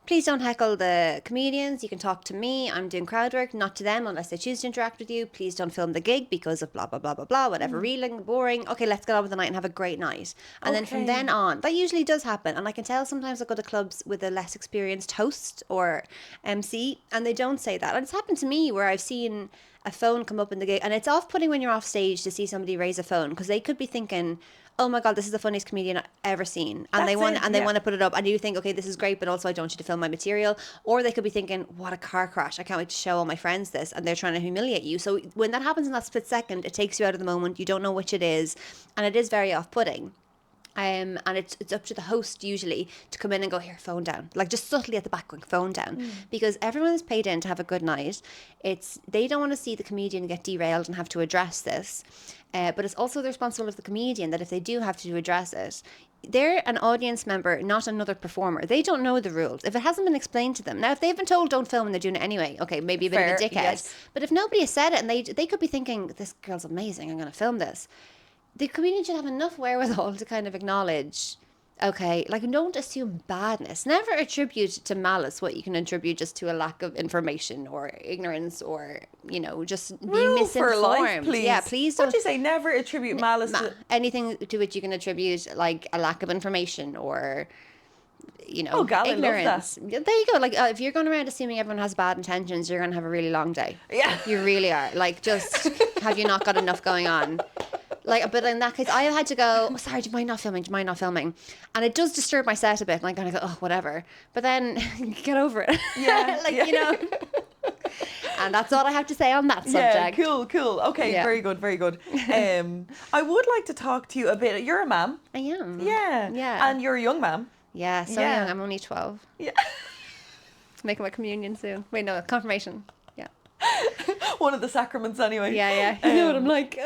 please don't heckle the comedians. You can talk to me. I'm doing crowd work, not to them unless they choose to interact with you. Please don't film the gig because of blah, blah, blah, blah, blah, whatever, reeling, boring. Okay, let's get on with the night and have a great night. And then from then on, that usually does happen. And I can tell sometimes I go to clubs with a less experienced host or MC, and they don't say that. And it's happened to me where I've seen a phone come up in the gig, and it's off-putting when you're off stage to see somebody raise a phone, because they could be thinking, oh my God, this is the funniest comedian I've ever seen. And they want to put it up. And you think, okay, this is great, but also I don't want you to film my material. Or they could be thinking, what a car crash. I can't wait to show all my friends this. And they're trying to humiliate you. So when that happens in that split second, it takes you out of the moment. You don't know which it is. And it is very off-putting. And it's up to the host usually to come in and go, here, phone down, like just subtly at the back going, phone down, because everyone is paid in to have a good night. They don't want to see the comedian get derailed and have to address this, but it's also the responsibility of the comedian that if they do have to address it, they're an audience member, not another performer. They don't know the rules if it hasn't been explained to them. Now, if they've been told don't film and they're doing it anyway, okay, maybe a bit of a dickhead. Yes. But if nobody has said it and they could be thinking, this girl's amazing, I'm going to film this. The comedian should have enough wherewithal to kind of acknowledge, okay, like, don't assume badness. Never attribute to malice what you can attribute just to a lack of information or ignorance or, you know, just be misinformed. For life, please. Yeah, please don't. What do you say? Never attribute malice to anything to which you can attribute, like, a lack of information or, you know, ignorance. Love that. There you go. Like, if you're going around assuming everyone has bad intentions, you're going to have a really long day. Yeah. You really are. Like, just have you not got enough going on? Like, but in that case, I had to go, sorry, do you mind not filming? Do you mind not filming? And it does disturb my set a bit. And I kind of go, oh, whatever. But then get over it. Yeah. Like, you know. And that's all I have to say on that subject. Yeah, cool. Okay, very good. I would like to talk to you a bit. You're a ma'am. I am. Yeah. Yeah. And you're a young ma'am. Yeah, so young. I'm only 12. Yeah. Making my communion soon. Wait, no, confirmation. Yeah. One of the sacraments anyway. Yeah. You know what I'm like.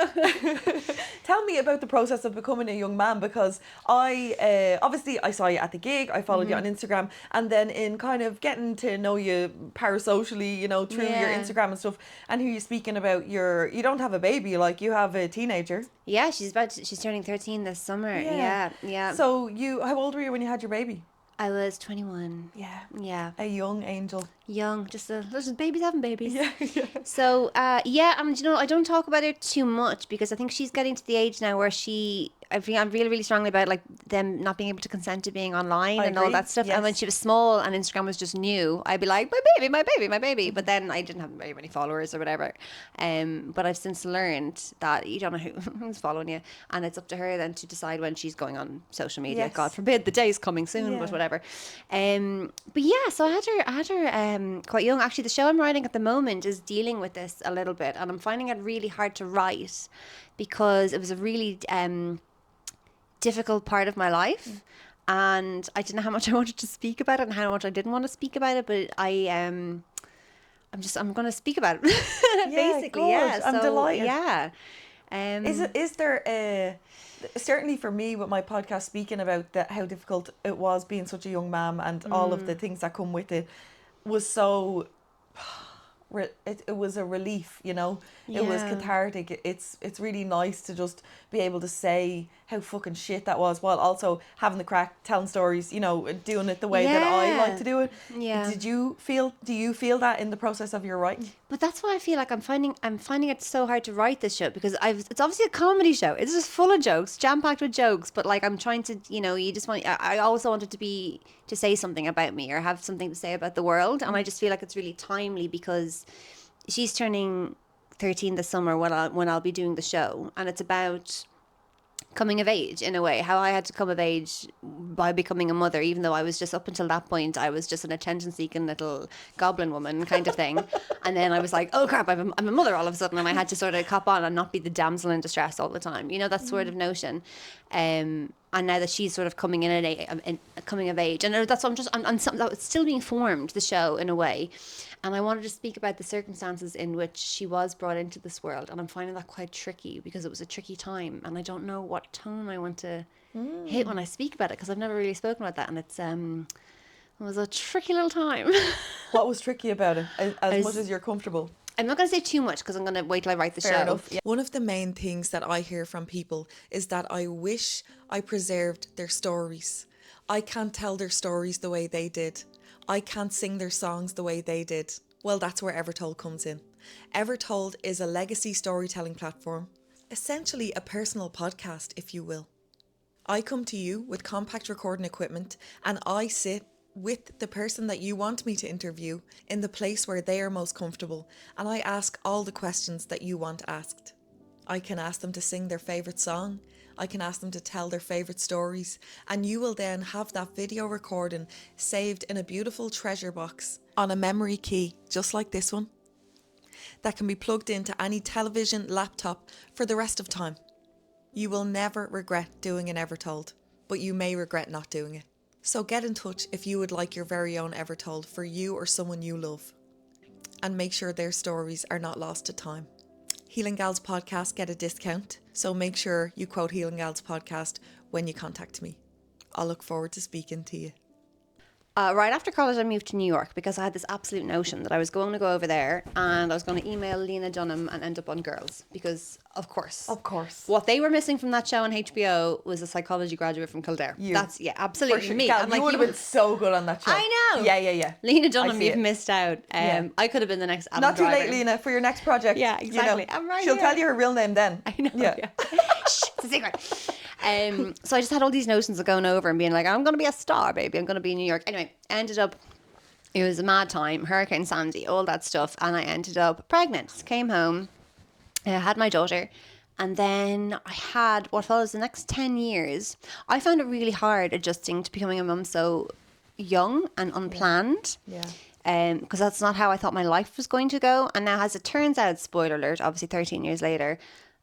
Tell me about the process of becoming a young man, because I obviously I saw you at the gig, I followed you on Instagram, and then in kind of getting to know you parasocially, you know, through your Instagram and stuff, and hear you speaking about you don't have a baby, like you have a teenager. Yeah, she's turning 13 this summer. Yeah. So how old were you when you had your baby? I was 21. Yeah. A young angel. Young, just babies having babies. Yeah. So, and you know, I don't talk about it too much because I think she's getting to the age now where I feel I'm really, really strongly about like them not being able to consent to being online and all that stuff. Yes. And when she was small and Instagram was just new, I'd be like, my baby. But then I didn't have very many followers or whatever. But I've since learned that you don't know who's following you, and it's up to her then to decide when she's going on social media. Yes. God forbid, the day's coming soon, but whatever. But yeah, so I had her quite young. Actually, the show I'm writing at the moment is dealing with this a little bit, and I'm finding it really hard to write because it was a really difficult part of my life, and I didn't know how much I wanted to speak about it and how much I didn't want to speak about it, but I'm going to speak about it. Basically. Good. I'm delighted. Yeah. Is there certainly for me with my podcast speaking about how difficult it was being such a young mom and all of the things that come with it was so it was a relief, you know. It was cathartic. It's really nice to just be able to say how fucking shit that was, while also having the crack, telling stories, you know, and doing it the way that I like to do it. Yeah. Do you feel that in the process of your writing? But that's why I feel like I'm finding it so hard to write this show, because it's obviously a comedy show. It's just full of jokes, jam packed with jokes. But like I'm trying to, you know, I also wanted to say something about me or have something to say about the world, and I just feel like it's really timely because she's turning 13 this summer when I'll be doing the show, and it's about coming of age in a way, how I had to come of age by becoming a mother, even though I was just, up until that point, I was just an attention seeking little goblin woman kind of thing. And then I was like, oh crap, I'm a mother all of a sudden, and I had to sort of cop on and not be the damsel in distress all the time, you know, that sort of notion. And now that she's sort of coming coming of age, and that's what it's still being formed, the show, in a way. And I wanted to speak about the circumstances in which she was brought into this world. And I'm finding that quite tricky because it was a tricky time. And I don't know what tone I want to hit when I speak about it, because I've never really spoken about that. And it was a tricky little time. What was tricky about it? As much as you're comfortable. I'm not going to say too much because I'm going to wait till I write the Fair show. enough. Yeah. One of the main things that I hear from people is that I wish I preserved their stories. I can't tell their stories the way they did. I can't sing their songs the way they did. Well, that's where Evertold comes in. Evertold is a legacy storytelling platform, essentially a personal podcast, if you will. I come to you with compact recording equipment, and I sit with the person that you want me to interview in the place where they are most comfortable, and I ask all the questions that you want asked. I can ask them to sing their favourite song, I can ask them to tell their favourite stories, and you will then have that video recording saved in a beautiful treasure box on a memory key, just like this one, that can be plugged into any television, laptop for the rest of time. You will never regret doing an Evertold, but you may regret not doing it. So get in touch if you would like your very own Evertold for you or someone you love, and make sure their stories are not lost to time. Healing Gals podcast get a discount, so make sure you quote Healing Gals podcast when you contact me. I'll look forward to speaking to you. Right after college, I moved to New York because I had this absolute notion that I was going to go over there and I was going to email Lena Dunham and end up on Girls, because, of course, what they were missing from that show on HBO was a psychology graduate from Kildare. That's, absolutely sure. me. Gal, you would have been so good on that show. I know. Yeah. Lena Dunham, you've missed out. I could have been the next Adam Not too Driver. late, Lena, for your next project. Yeah, exactly. You know, I'm right she'll here. tell you her real name then. I know. Yeah. Shh, it's a secret. So I just had all these notions of going over and being like, I'm going to be a star, baby. I'm going to be in New York. Anyway, ended up, it was a mad time, Hurricane Sandy, all that stuff. And I ended up pregnant, came home, had my daughter. And then I had what follows the next 10 years. I found it really hard adjusting to becoming a mum so young and unplanned. Yeah. Because that's not how I thought my life was going to go. And now, as it turns out, spoiler alert, obviously 13 years later,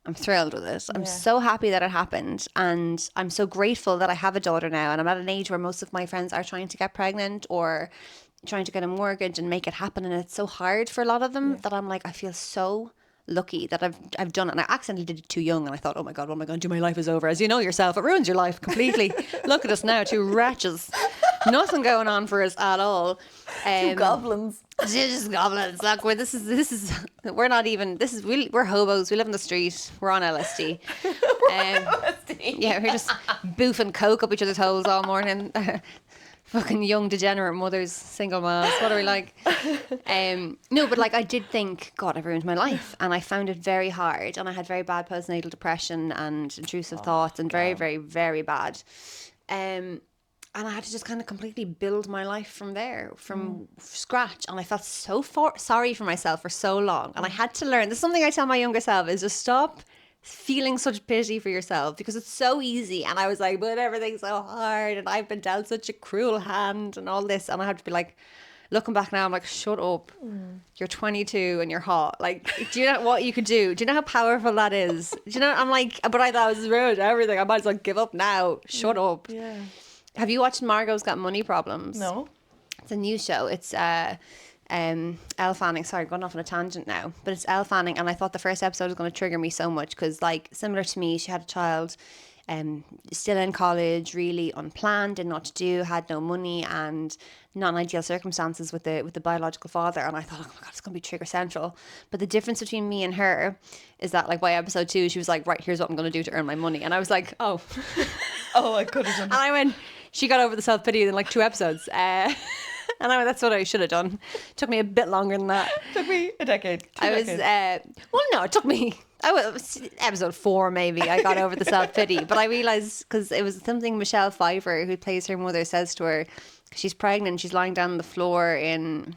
I'm thrilled with it. I'm so happy that it happened. And I'm so grateful that I have a daughter now. And I'm at an age where most of my friends are trying to get pregnant or trying to get a mortgage and make it happen. And it's so hard for a lot of them that I'm like, I feel so lucky that I've done it. And I accidentally did it too young. And I thought, oh my God, what am I going to do? My life is over. As you know yourself, it ruins your life completely. Look at us now, two wretches. Nothing going on for us at all. Two goblins. Just goblins. Like, we're hobos. We live in the street. We're on LSD. Yeah, we're just boofing coke up each other's holes all morning. Fucking young degenerate mothers, single moms. What are we like? No, but like I did think, God, I've ruined my life, and I found it very hard, and I had very bad postnatal depression and intrusive thoughts, and very, very, very bad. And I had to just kind of completely build my life from there, from scratch. And I felt so sorry for myself for so long. And I had to learn. This is something I tell my younger self, is just stop feeling such pity for yourself, because it's so easy. And I was like, but everything's so hard and I've been dealt such a cruel hand and all this. And I had to be like, looking back now, I'm like, shut up. You're 22 and you're hot. Like, do you know what you could do? Do you know how powerful that is? Do you know? I'm like, but I thought it was ruined everything. I might as well give up now. Shut up. Yeah. Have you watched Margot's Got Money Problems? No. It's a new show. It's Elle Fanning. Sorry, going off on a tangent now. But it's Elle Fanning, and I thought the first episode was going to trigger me so much because, like, similar to me, she had a child Still in college, really unplanned, didn't know what to do, had no money, and not in ideal circumstances with the biological father. And I thought, oh my God, it's going to be trigger central. But the difference between me and her is that, like, by episode 2, she was like, right, here's what I'm going to do to earn my money. And I was like, oh. Oh, I could have done And I went, she got over the self-pity in like 2 episodes. And I went, that's what I should have done. Took me a bit longer than that. Took me a decade. Well, no, it took me, episode 4 maybe, I got over the self-pity. But I realised, because it was something Michelle Pfeiffer, who plays her mother, says to her, she's pregnant, she's lying down on the floor in,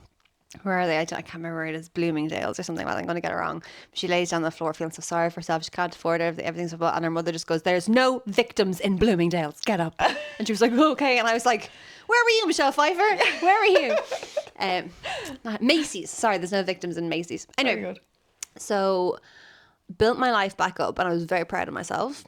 where are they? I can't remember where it is, Bloomingdale's or something. Well, I'm going to get it wrong. She lays down on the floor feeling so sorry for herself. She can't afford it. Everything's about, and her mother just goes, there's no victims in Bloomingdale's. Get up. And she was like, okay. And I was like, where were you, Michelle Pfeiffer? Where were you? Macy's. Sorry, there's no victims in Macy's. Anyway, Very good. So built my life back up, and I was very proud of myself.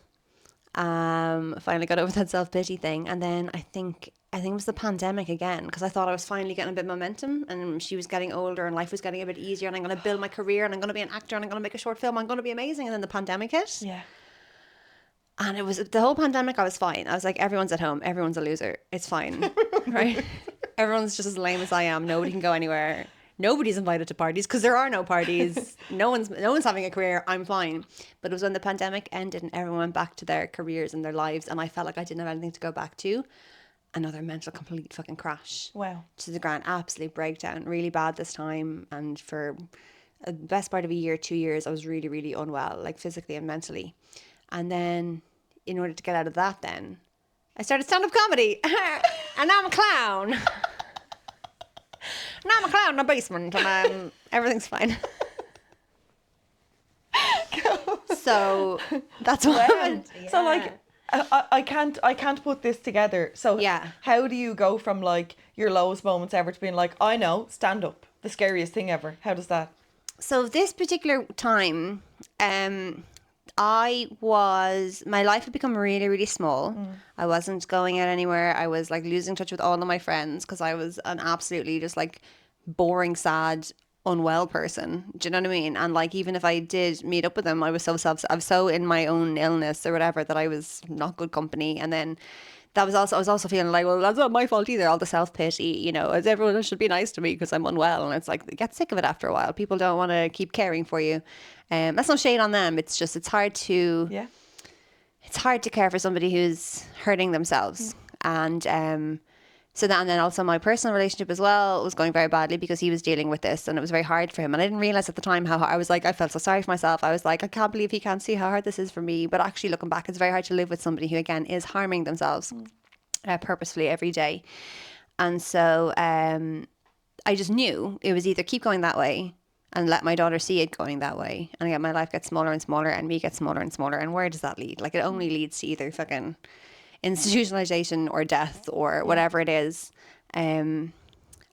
Finally got over that self-pity thing. And then I think it was the pandemic again, because I thought I was finally getting a bit of momentum, and she was getting older and life was getting a bit easier, and I'm going to build my career, and I'm going to be an actor, and I'm going to make a short film, I'm going to be amazing. And then the pandemic hit. Yeah. And it was the whole pandemic, I was fine. I was like, everyone's at home, everyone's a loser, it's fine. Right? Everyone's just as lame as I am. Nobody can go anywhere. Nobody's invited to parties because there are no parties. No one's having a career. I'm fine. But it was when the pandemic ended and everyone went back to their careers and their lives, and I felt like I didn't have anything to go back to. Another mental complete fucking crash. Wow. To the ground, absolute breakdown, really bad this time. And for the best part of a year, 2 years, I was really, really unwell, like physically and mentally. And then, in order to get out of that, then I started stand-up comedy, and now I'm a clown. Now I'm a clown in a basement, and everything's fine. So that's what happened. So like, I can't put this together. So Yeah. how do you go from like your lowest moments ever to being like, I know, stand up, the scariest thing ever? How does that? So this particular time, my life had become really, really small. I wasn't going out anywhere. I was like losing touch with all of my friends because I was an absolutely just like boring, sad, unwell person. Do you know what I mean? And like, even if I did meet up with them, I was so in my own illness or whatever that I was not good company. And then I was also feeling like, well, that's not my fault either. All the self-pity, as everyone should be nice to me because I'm unwell. And it's like, get sick of it after a while. People don't want to keep caring for you. That's no shade on them. It's just, it's hard to care for somebody who's hurting themselves. And and then also my personal relationship as well was going very badly because he was dealing with this, and it was very hard for him. And I didn't realize at the time how hard, I was like, I felt so sorry for myself. I was like, I can't believe he can't see how hard this is for me. But actually looking back, it's very hard to live with somebody who again is harming themselves purposefully every day. And so I just knew it was either keep going that way and let my daughter see it going that way, and again, my life gets smaller and smaller and me get smaller and smaller. And where does that lead? Like, it only leads to either fucking institutionalization or death or whatever it is. And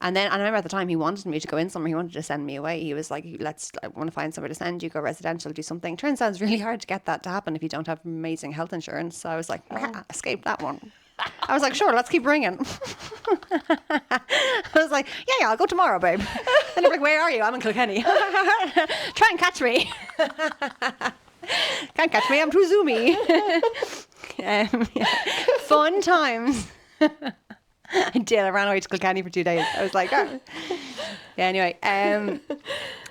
then I remember at the time he wanted me to go in somewhere. He wanted to send me away. He was like, I want to find somewhere to send you, go residential, do something. Turns out it's really hard to get that to happen if you don't have amazing health insurance. So I was like, escape that one. I was like, sure, let's keep ringing. I was like, yeah, I'll go tomorrow, babe. And they're like, where are you? I'm in Kilkenny. Try and catch me. Can't catch me, I'm too zoomy. Fun times. I did. I ran away to Kilkenny for 2 days. I was like, oh. Yeah, anyway.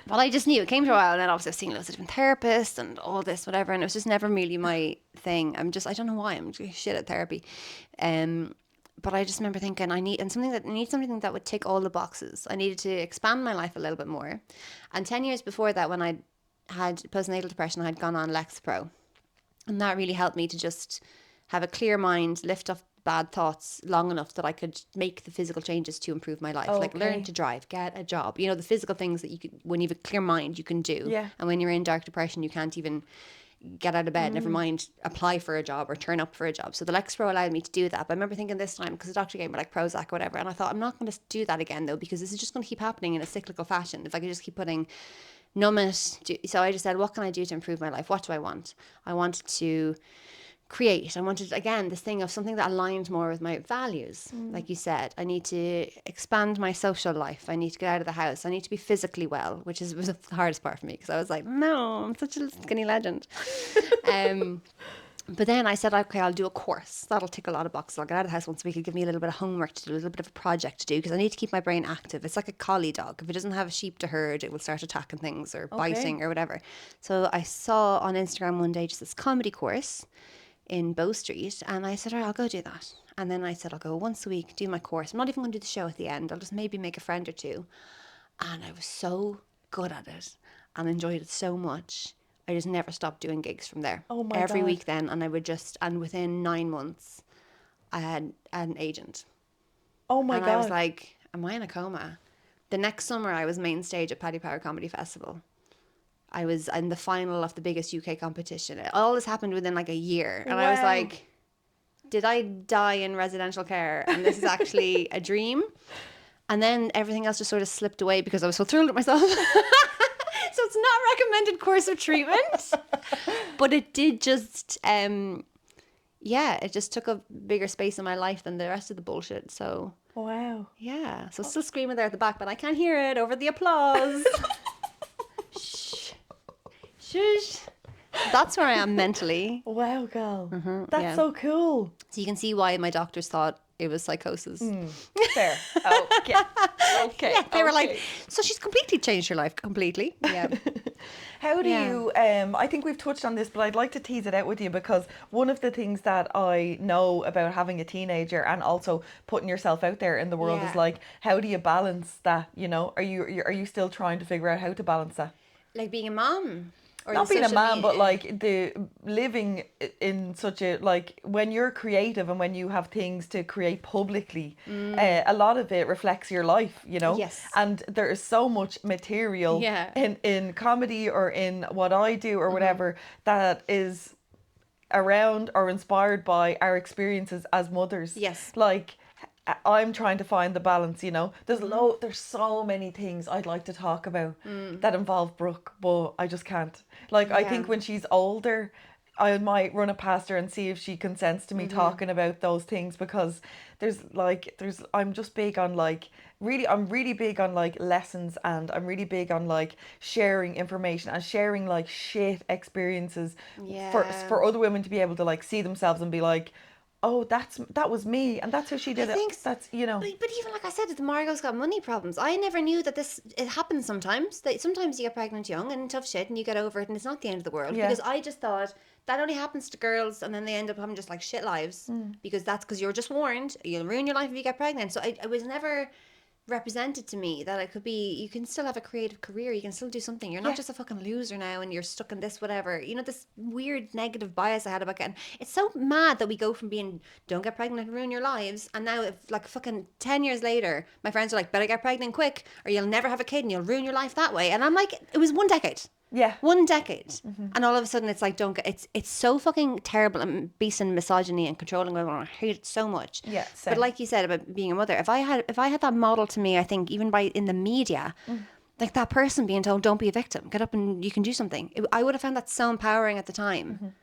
Well, I just knew it came to a while, and then obviously I've seen loads of different therapists and all this, whatever, and it was just never really my thing. I don't know why, I'm just shit at therapy. But I just remember thinking I need something that would tick all the boxes. I needed to expand my life a little bit more. And 10 years before that, when I had postnatal depression, I had gone on Lexapro. And that really helped me to just have a clear mind, lift off bad thoughts long enough that I could make the physical changes to improve my life. Like learn to drive, get a job, the physical things that you could, when you have a clear mind, you can do. Yeah. And when you're in dark depression, you can't even get out of bed, never mind apply for a job or turn up for a job. So the Lexapro allowed me to do that. But I remember thinking this time, because the doctor gave me like Prozac or whatever, and I thought, I'm not going to do that again though, because this is just going to keep happening in a cyclical fashion. If I could just keep putting numb it. So I just said, what can I do to improve my life? What do I want? I wanted to create. I wanted, again, this thing of something that aligned more with my values. Like you said, I need to expand my social life. I need to get out of the house. I need to be physically well, which was the hardest part for me, because I was like, no, I'm such a skinny legend. But then I said, okay, I'll do a course. That'll tick a lot of boxes. I'll get out of the house once a week. It'll give me a little bit of homework to do, a little bit of a project to do, because I need to keep my brain active. It's like a collie dog. If it doesn't have a sheep to herd, it will start attacking things or biting or whatever. So I saw on Instagram one day just this comedy course in Bow Street, and I said, all right, I'll go do that. And then I said, I'll go once a week, do my course. I'm not even going to do the show at the end. I'll just maybe make a friend or two. And I was so good at it and enjoyed it so much. I just never stopped doing gigs from there. Oh my Every God. week then, and I would just, and within 9 months, I had an agent. Oh my and God. I was like, am I in a coma? The next summer, I was main stage at Paddy Power Comedy Festival. I was in the final of the biggest UK competition. All this happened within like a year. And I was Wow. like, did I die in residential care? And this is actually a dream? And then everything else just sort of slipped away because I was so thrilled at myself. So it's not a recommended course of treatment. But it did just, it just took a bigger space in my life than the rest of the bullshit. So, Wow. yeah. So still screaming there at the back, but I can't hear it over the applause. Shh. Shush. That's where I am mentally. Wow, girl. That's yeah. so cool. So you can see why my doctors thought it was psychosis. Fair. Okay. Okay. Yeah, they were like, so she's completely changed her life. Completely. Yeah. How do Yeah. you, I think we've touched on this, but I'd like to tease it out with you, because one of the things that I know about having a teenager and also putting yourself out there in the world Yeah. is like, how do you balance that? You know, are you still trying to figure out how to balance that? Like being a mom? Or Not the being a social man, but media- like the living in such a, like when you're creative and when you have things to create publicly, a lot of it reflects your life, you know. Yes. And there is so much material Yeah. in comedy or in what I do or whatever that is around or inspired by our experiences as mothers. Yes. Like, I'm trying to find the balance, you know. There's so many things I'd like to talk about that involve Brooke, but I just can't. Like, I think Yeah. when she's older, I might run it past her and see if she consents to me talking about those things, because I'm just big on I'm really big on like lessons, and I'm really big on like sharing information and sharing like shit experiences Yeah. for other women to be able to like see themselves and be like, oh, that was me, and that's how she did I it. think That's, you know. But even like I said, the Margot's got money problems. I never knew that it happens sometimes. That sometimes you get pregnant young and tough shit and you get over it and it's not the end of the world. Yeah. Because I just thought that only happens to girls and then they end up having just like shit lives. Because you're just warned, you'll ruin your life if you get pregnant. So I was never represented to me that it could be, you can still have a creative career, you can still do something, you're not just a fucking loser now and you're stuck in this whatever, you know, this weird negative bias I had about getting. It's so mad that we go from being don't get pregnant and ruin your lives, and now if like fucking 10 years later my friends are like, better get pregnant quick or you'll never have a kid and you'll ruin your life that way. And I'm like, it was 1 decade. Yeah. 1 decade. And all of a sudden it's like, it's so fucking terrible and based in misogyny and controlling women. I hate it so much. Yeah, But same. like you said about being a mother, if I had that model to me, I think even in the media, like that person being told, don't be a victim, get up and you can do something. I would have found that so empowering at the time.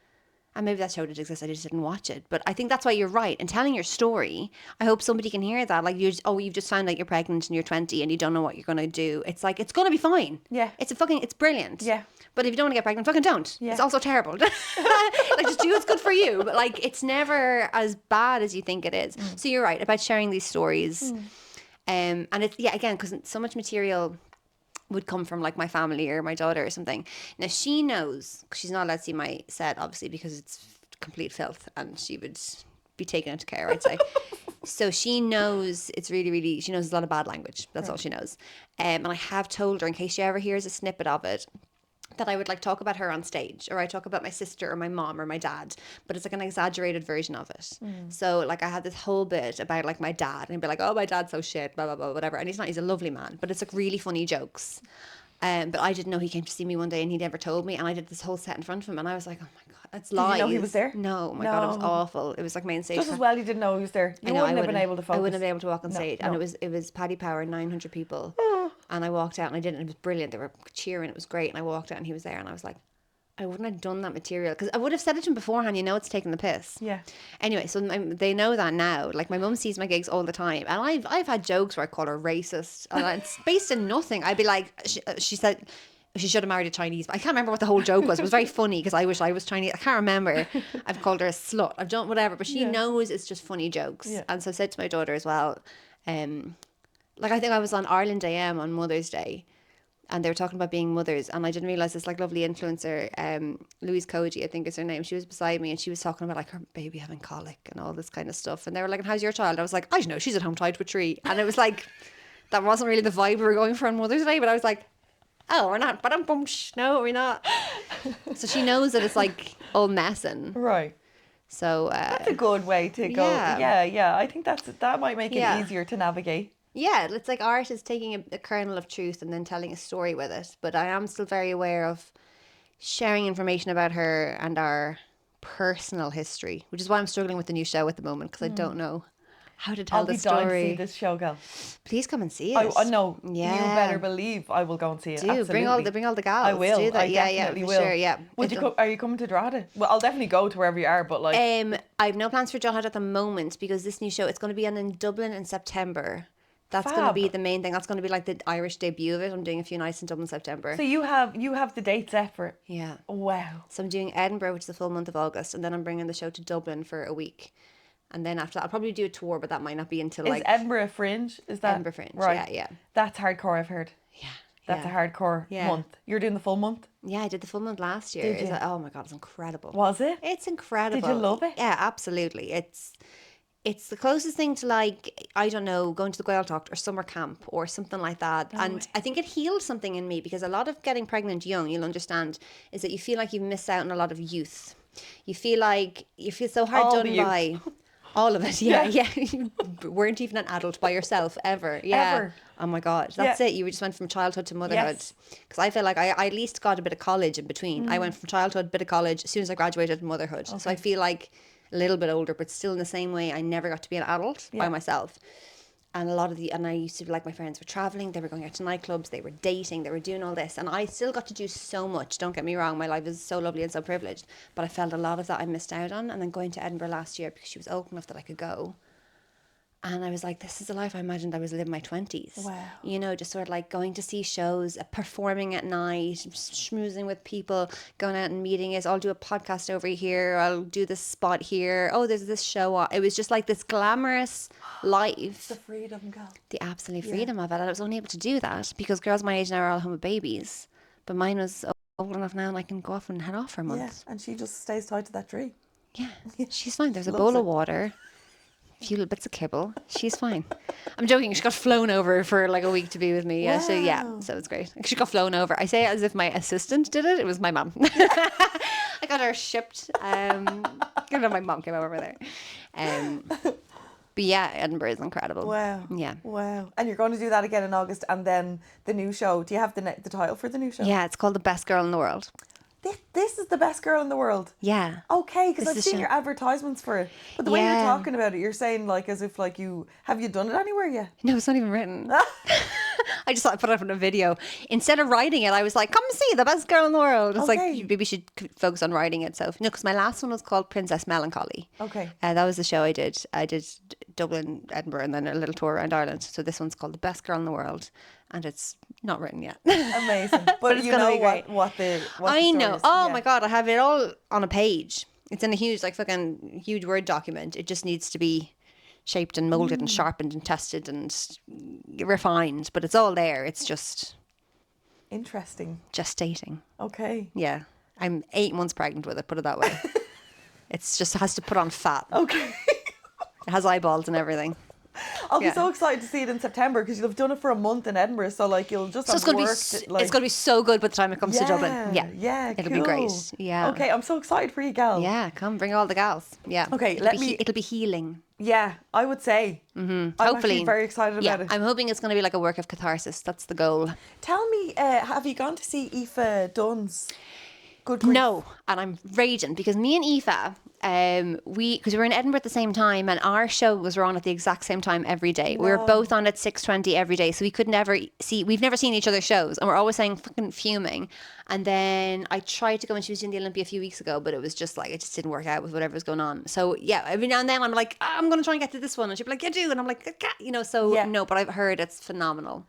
And maybe that show did exist, I just didn't watch it. But I think that's why you're right. In telling your story, I hope somebody can hear that. Like, you've just found out you're pregnant and you're 20 and you don't know what you're going to do. It's like, it's going to be fine. Yeah. It's brilliant. Yeah. But if you don't want to get pregnant, fucking don't. Yeah. It's also terrible. Like, just do what's good for you. But like, it's never as bad as you think it is. So you're right about sharing these stories. And it's, again, because so much material would come from like my family or my daughter or something. Now she knows, 'cause she's not allowed to see my set obviously because it's complete filth and she would be taken into care, I'd say. So she knows it's really, really, she knows a lot of bad language. That's all she knows. And I have told her, in case she ever hears a snippet of it, that I would like talk about her on stage, or I talk about my sister or my mom or my dad, but it's like an exaggerated version of it. So like I had this whole bit about like my dad, and I'd be like, oh, my dad's so shit, blah, blah, blah, whatever. And he's a lovely man, but it's like really funny jokes. But I didn't know he came to see me one day and he never told me, and I did this whole set in front of him and I was like, oh my God, that's lies. Did you know he was there? No, oh my God, it was No. awful. It was like main stage. Just as well you didn't know he was there. You I wouldn't have been able to focus. I wouldn't have been able to walk on stage. And no. it was Paddy Power, 900 people. And I walked out and I did it, and it was brilliant. They were cheering, it was great. And I walked out and he was there and I was like, I wouldn't have done that material, because I would have said it to him beforehand, it's taking the piss. Yeah. Anyway, so they know that now. Like, my mum sees my gigs all the time, and I've had jokes where I call her racist, and it's based in nothing. I'd be like, she said, She should have married a Chinese. But I can't remember what the whole joke was. It was very funny because I wish I was Chinese. I can't remember. I've called her a slut. I've done whatever. But she knows it's just funny jokes. Yeah. And so I said to my daughter as well, like I think I was on Ireland AM on Mother's Day. And they were talking about being mothers. And I didn't realise this like lovely influencer, Louise Koji, I think is her name. She was beside me and she was talking about like her baby having colic and all this kind of stuff. And they were like, and how's your child? I was like, I don't know. She's at home tied to a tree. And it was like, that wasn't really the vibe we were going for on Mother's Day. But I was like, oh, we're not. No, we're not. So she knows that it's like all messing. Right. So That's a good way to go. Yeah. I think that might make it easier to navigate. yeah, it's like art is taking a kernel of truth and then telling a story with it. But I am still very aware of sharing information about her and our personal history, which is why I'm struggling with the new show at the moment because I don't know how to tell I'll the be dying to see story. this show, girl. Please come and see it. I know. Yeah. You better believe I will go and see it. Do Absolutely. bring all the gals. I will. Do that. I definitely for will. sure. Yeah. Would you are you coming to Drogheda? Well, I'll definitely go to wherever you are, but like I have no plans for Drogheda at the moment because this new show, it's going to be on in Dublin in September. That's going to Fab. be the main thing. That's going to be like the Irish debut of it. I'm doing a few nights in Dublin in September. so you have the date set for it. Yeah. Wow. So I'm doing Edinburgh, which is the full month of August, and then I'm bringing the show to Dublin for a week. And then after that, I'll probably do a tour, but that might not be until Is like Edinburgh a fringe? Is that Edinburgh Fringe. Right. Yeah. That's hardcore, I've heard. Yeah. That's yeah. a hardcore month. You're doing the full month? Yeah, I did the full month last year. Did you? Oh my God, it's incredible. Was it? It's incredible. Did you love it? Yeah, absolutely. It's the closest thing to like, I don't know, going to the Gaeltacht or summer camp or something like that. And I think it healed something in me because a lot of getting pregnant young, you'll understand, is that you feel like you've missed out on a lot of youth. You feel like you feel so hard All done the by. All of it, yeah. You weren't even an adult by yourself ever. Yeah. Ever. Oh my God, that's it. You just went from childhood to motherhood. Because I feel like I at least got a bit of college in between. I went from childhood, bit of college, as soon as I graduated, motherhood. So I feel like a little bit older, but still in the same way, I never got to be an adult by myself. And I used to be like, my friends were traveling, they were going out to nightclubs, they were dating, they were doing all this. And I still got to do so much. Don't get me wrong, my life is so lovely and so privileged. But I felt a lot of that I missed out on. And then going to Edinburgh last year because she was old enough that I could go. And I was like, this is the life I imagined I was living my 20s. Wow. You know, just sort of like going to see shows, performing at night, schmoozing with people, going out and meeting us. I'll do a podcast over here. I'll do this spot here. Oh, there's this show on. It was just like this glamorous life. The freedom, girl. The absolute freedom of it. And I was only able to do that because girls my age now are all home with babies. But mine was old enough now and I can go off and head off for a month. Yeah, and she just stays tied to that tree. Yeah, she's fine. There's a Loves bowl it. of water, a few little bits of kibble. She's fine. I'm joking. She got flown over for like a week to be with me. Yeah, so it's great. She got flown over. I say it as if my assistant did it. It was my mum. I got her shipped. My mum came over there. But yeah, Edinburgh is incredible. Wow. Yeah. Wow. And you're going to do that again in August, and then the new show. Do you have the title for the new show? Yeah, it's called The Best Girl in the World. This is the best girl in the world. Yeah. Okay, because This I've is seen show. your advertisements for it. But the way you're Yeah. talking about it, you're saying like as if like have you done it anywhere yet? No, it's not even written. I just thought I'd put it up in a video. Instead of writing it, I was like, come see The Best Girl in the World. It's Okay. like, maybe we should focus on writing it. So, no, because my last one was called Princess Melancholy. Okay. That was the show I did. I did Dublin, Edinburgh, and then a little tour around Ireland. So this one's called The Best Girl in the World. And it's not written yet. Amazing. But it's you gonna know be great. what the I know. story is. Oh Yeah. my God, I have it all on a page. It's in a huge, like fucking huge Word document. It just needs to be shaped and molded and sharpened and tested and refined. But it's all there. It's just Interesting. gestating. Okay. Yeah. I'm 8 months pregnant with it, put it that way. It's just has to put on fat. Okay. It has eyeballs and everything. I'll be Yeah. so excited to see it in September because you'll have done it for a month in Edinburgh, so like you'll just So have it's gonna be worked, like, it's gonna be so good by the time it comes to Dublin. Yeah. Yeah, It'll be great. Yeah. Okay, I'm so excited for you, gal. Yeah, come bring all the gals. Yeah. Okay, It'll be healing. Yeah, I would say. I'm Hopefully. actually very excited Yeah, about it. I'm hoping it's going to be like a work of catharsis. That's the goal. Tell me, have you gone to see Aoife Dunn's Good Grief? No, and I'm raging because me and Aoife, because we were in Edinburgh at the same time, and our show was on at the exact same time every day. We were both on at 6:20 every day, so we could never see. We've never seen each other's shows, and we're always saying fucking fuming. And then I tried to go when she was doing the Olympia a few weeks ago, but it was just like it just didn't work out with whatever was going on. So yeah, every now and then I'm like, I'm going to try and get to this one, and she'd be like, you do, and I'm like, you know. So Yeah. no, but I've heard it's phenomenal.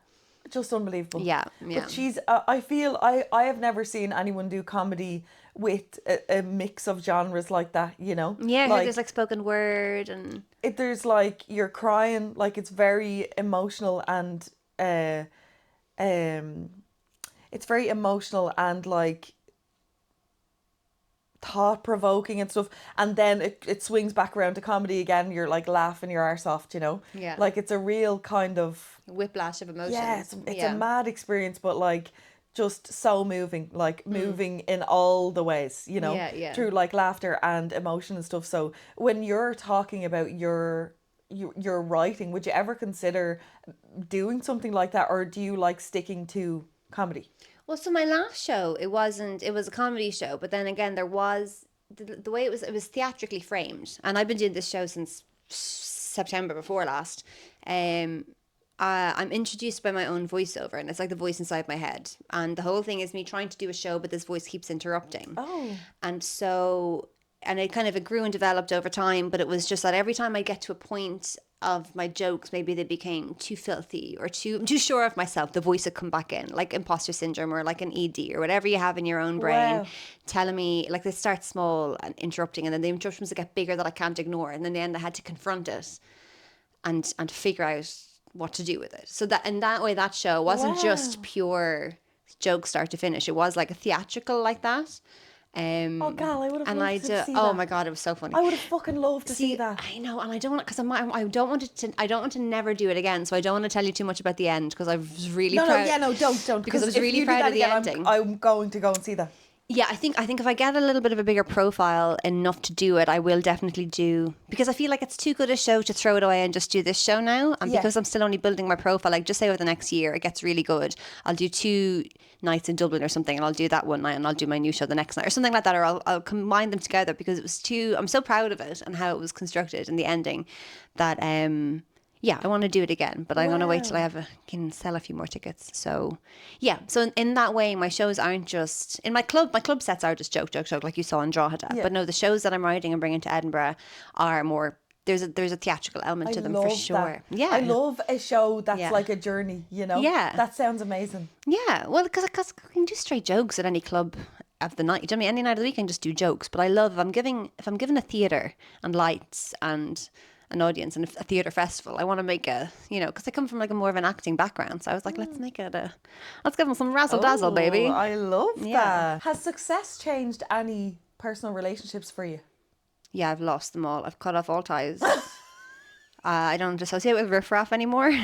just unbelievable. Yeah. But she's, I feel, I have never seen anyone do comedy with a mix of genres like that, you know? Yeah, I heard there's like spoken word and... There's like, you're crying, like it's very emotional and, it's very emotional and like thought-provoking and stuff, and then it swings back around to comedy again. You're like laughing your arse off, you know? Yeah. Like it's a real kind of whiplash of emotions. yeah, it's a mad experience, but like just so moving, like moving in all the ways, you know? Yeah. Through like laughter and emotion and stuff. So when you're talking about your writing, would you ever consider doing something like that, or do you like sticking to comedy? Well, so my last show, it was a comedy show, but then again, there was, the way it was theatrically framed. And I've been doing this show since September before last. I'm introduced by my own voiceover, and it's like the voice inside my head. And the whole thing is me trying to do a show, but this voice keeps interrupting. Oh. And so, and it grew and developed over time, but it was just that every time I get to a point of my jokes, maybe they became too filthy or too sure of myself, the voice would come back in, like imposter syndrome or like an ED or whatever you have in your own brain, telling me, like, they start small and interrupting, and then the interruptions get bigger that I can't ignore, and in the end I had to confront it and figure out what to do with it. So that in that way, that show wasn't just pure joke start to finish. It was like a theatrical like that. Oh, gal, I would have loved to see that. Oh my God, it was so funny. I would have fucking loved to see that. I know, and I don't want, because I don't want to never do it again. So I don't want to tell you too much about the end, because I was really proud. Don't. Because I was really proud of the ending. I'm going to go and see that. Yeah, I think if I get a little bit of a bigger profile enough to do it, I will definitely do, because I feel like it's too good a show to throw it away and just do this show now. And because I'm still only building my profile, like just say over the next year it gets really good, I'll do 2 nights in Dublin or something, and I'll do that one night and I'll do my new show the next night or something like that, or I'll combine them together, because it was I'm so proud of it and how it was constructed and the ending that yeah, I want to do it again, but I'm going to wait till I can sell a few more tickets. So, yeah. So in that way, my shows aren't just in my club sets are just joke, like you saw in Drogheda. Yeah. But no, the shows that I'm writing and bringing to Edinburgh are more. There's a theatrical element to them for sure. That. Yeah, I love a show that's like a journey. You know. Yeah, that sounds amazing. Yeah, well, because I can do straight jokes at any club of the night. Do you know what I mean? Any night of the week I can just do jokes. But I love if I'm given a theatre and lights and an audience and a theatre festival, I want to make because I come from like a more of an acting background, so I was like, let's give them some razzle dazzle, baby. I love that. Has success changed any personal relationships for you? Yeah, I've lost them all. I've cut off all ties. I don't associate with riffraff anymore.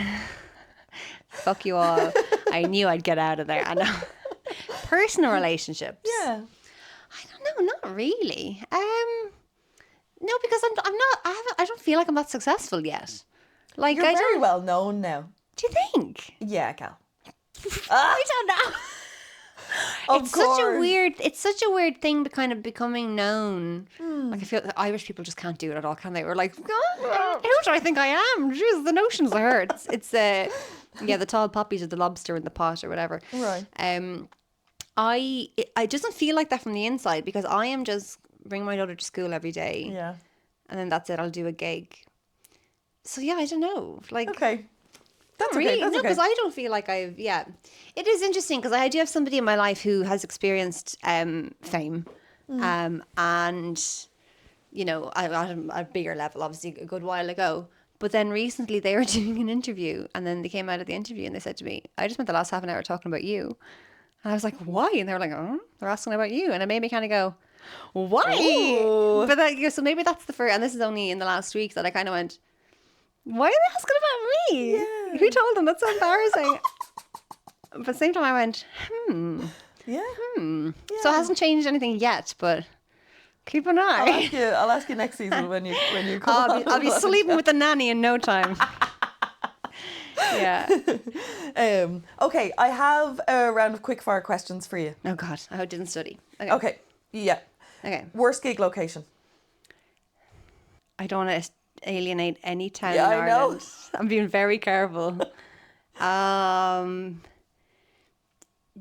Fuck you all. I knew I'd get out of there. I know. Personal relationships. Yeah. I don't know, not really. No, because I don't feel like I'm that successful yet. Like, you're very well known now. Do you think? Yeah, Cal. I don't know. It's such a weird thing, kind of becoming known. Like, I feel that Irish people just can't do it at all, can they? We're like, who do I think I am? Jeez, the notions are hurt. It's the tall poppies or the lobster in the pot or whatever. Right. I just don't feel like that from the inside, because I am just bring my daughter to school every day. Yeah. And then that's it. I'll do a gig. So yeah, I don't know. Like, okay. That's really, okay. That's because I don't feel like I've. Yeah, it is interesting because I do have somebody in my life who has experienced fame, and at a bigger level, obviously a good while ago. But then recently they were doing an interview, and then they came out of the interview and they said to me, "I just spent the last half an hour talking about you," and I was like, "Why?" And they were like, "Oh, they're asking about you," and it made me kind of go, why? Ooh. But so maybe that's the first, and this is only in the last week that I kind of went, why are they asking about me? Yeah. Who told them? That's so embarrassing. But at the same time I went, Yeah. So it hasn't changed anything yet, but keep an eye. I'll ask you next season when you come. I'll be sleeping with the nanny in no time. Yeah. Okay, I have a round of quickfire questions for you. Oh God, I didn't study. Okay. Yeah. Okay. Worst gig location? I don't want to alienate any town in Ireland. I know. I'm being very careful.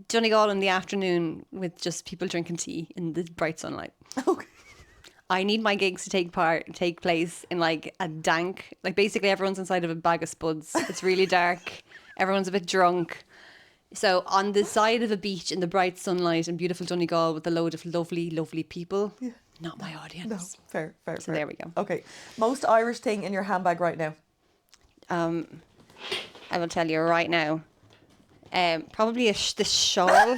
Donegal in the afternoon with just people drinking tea in the bright sunlight. Okay. I need my gigs to take place in like a dank, like basically everyone's inside of a bag of spuds. It's really dark. Everyone's a bit drunk. So on the side of a beach in the bright sunlight and beautiful Donegal with a load of lovely, lovely people, not my audience. No, fair. So there we go. Okay, most Irish thing in your handbag right now? I will tell you right now. Probably the shawl.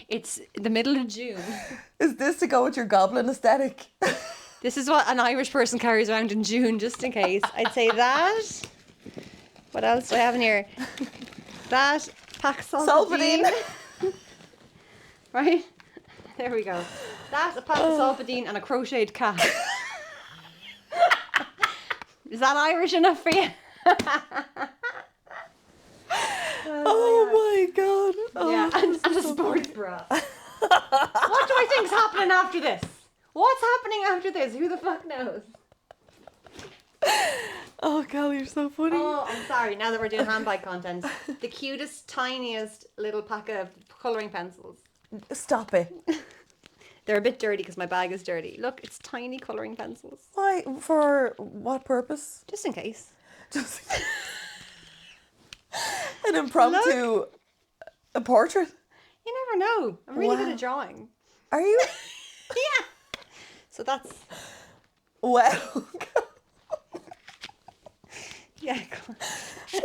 It's the middle of June. Is this to go with your goblin aesthetic? This is what an Irish person carries around in June, just in case. I'd say that. What else do I have in here? That, pack Solpadine. Right? There we go. That's a pack of Solpadine and a crocheted cap. Is that Irish enough for you? Oh my god. Oh, yeah, and a sports bra. What do I think's happening after this? What's happening after this? Who the fuck knows? Oh, Cal, you're so funny. Oh, I'm sorry. Now that we're doing handbag content, the cutest, tiniest little pack of colouring pencils. Stop it. They're a bit dirty because my bag is dirty. Look, it's tiny colouring pencils. Why? For what purpose? Just in case. Just an impromptu a portrait. You never know. I'm really good Wow. at drawing. Are you? Yeah. So that's... Wow. Yeah.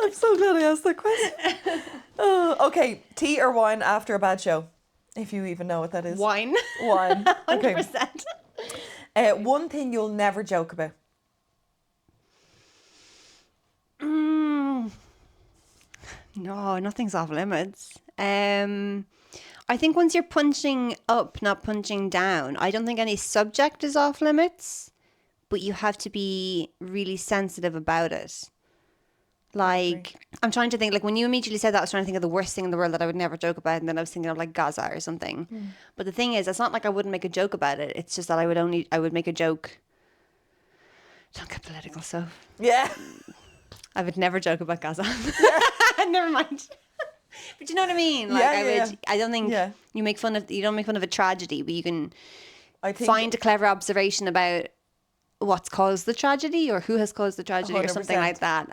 I'm so glad I asked that question. Okay, tea or wine after a bad show? If you even know what that is. Wine. Wine. Okay. 100%. One thing you'll never joke about. No, nothing's off limits. I think once you're punching up, not punching down, I don't think any subject is off limits, but you have to be really sensitive about it. Like, I'm trying to think, like when you immediately said that, I was trying to think of the worst thing in the world that I would never joke about, and then I was thinking of like Gaza or something. But the thing is, it's not like I wouldn't make a joke about it. It's just that I would make a joke. Don't get political, so. Yeah. I would never joke about Gaza. Never mind. But you know what I mean? Like I don't think you don't make fun of a tragedy, but you can find a clever observation about what's caused the tragedy or who has caused the tragedy 100%. Or something like that.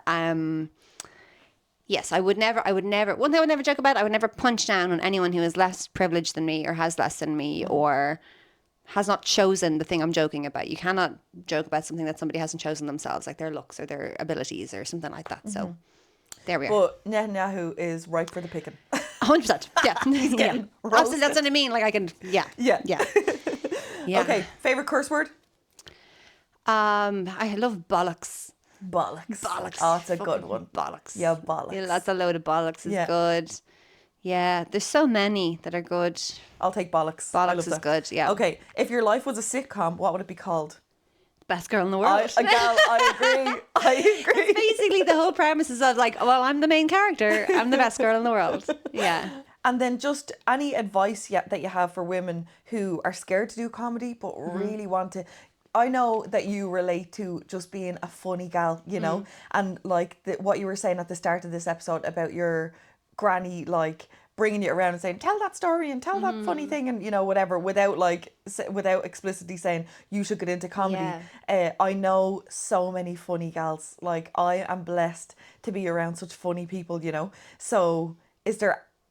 Yes, I would never, one thing I would never joke about, I would never punch down on anyone who is less privileged than me or has less than me or has not chosen the thing I'm joking about. You cannot joke about something that somebody hasn't chosen themselves, like their looks or their abilities or something like that. So there we are. But Netanyahu is ripe for the picking. 100%. Yeah. Absolutely, that's what I mean. Like I can, yeah. Okay, favorite curse word? I love bollocks. Bollocks. Oh, it's a good one. Bollocks. Yeah, bollocks. Yeah, that's a load of bollocks is good. Yeah, there's so many that are good. I'll take bollocks. Bollocks is good, yeah. Okay, if your life was a sitcom, what would it be called? Best girl in the world. I agree. It's basically the whole premise is of like, well, I'm the main character. I'm the best girl in the world. Yeah. And then just any advice that you have for women who are scared to do comedy but really want to. I know that you relate to just being a funny gal, you know, and like what you were saying at the start of this episode about your granny, like bringing you around and saying, tell that story and tell that funny thing and, you know, whatever, without explicitly saying you should get into comedy. Yeah. I know so many funny gals. Like, I am blessed to be around such funny people, you know. So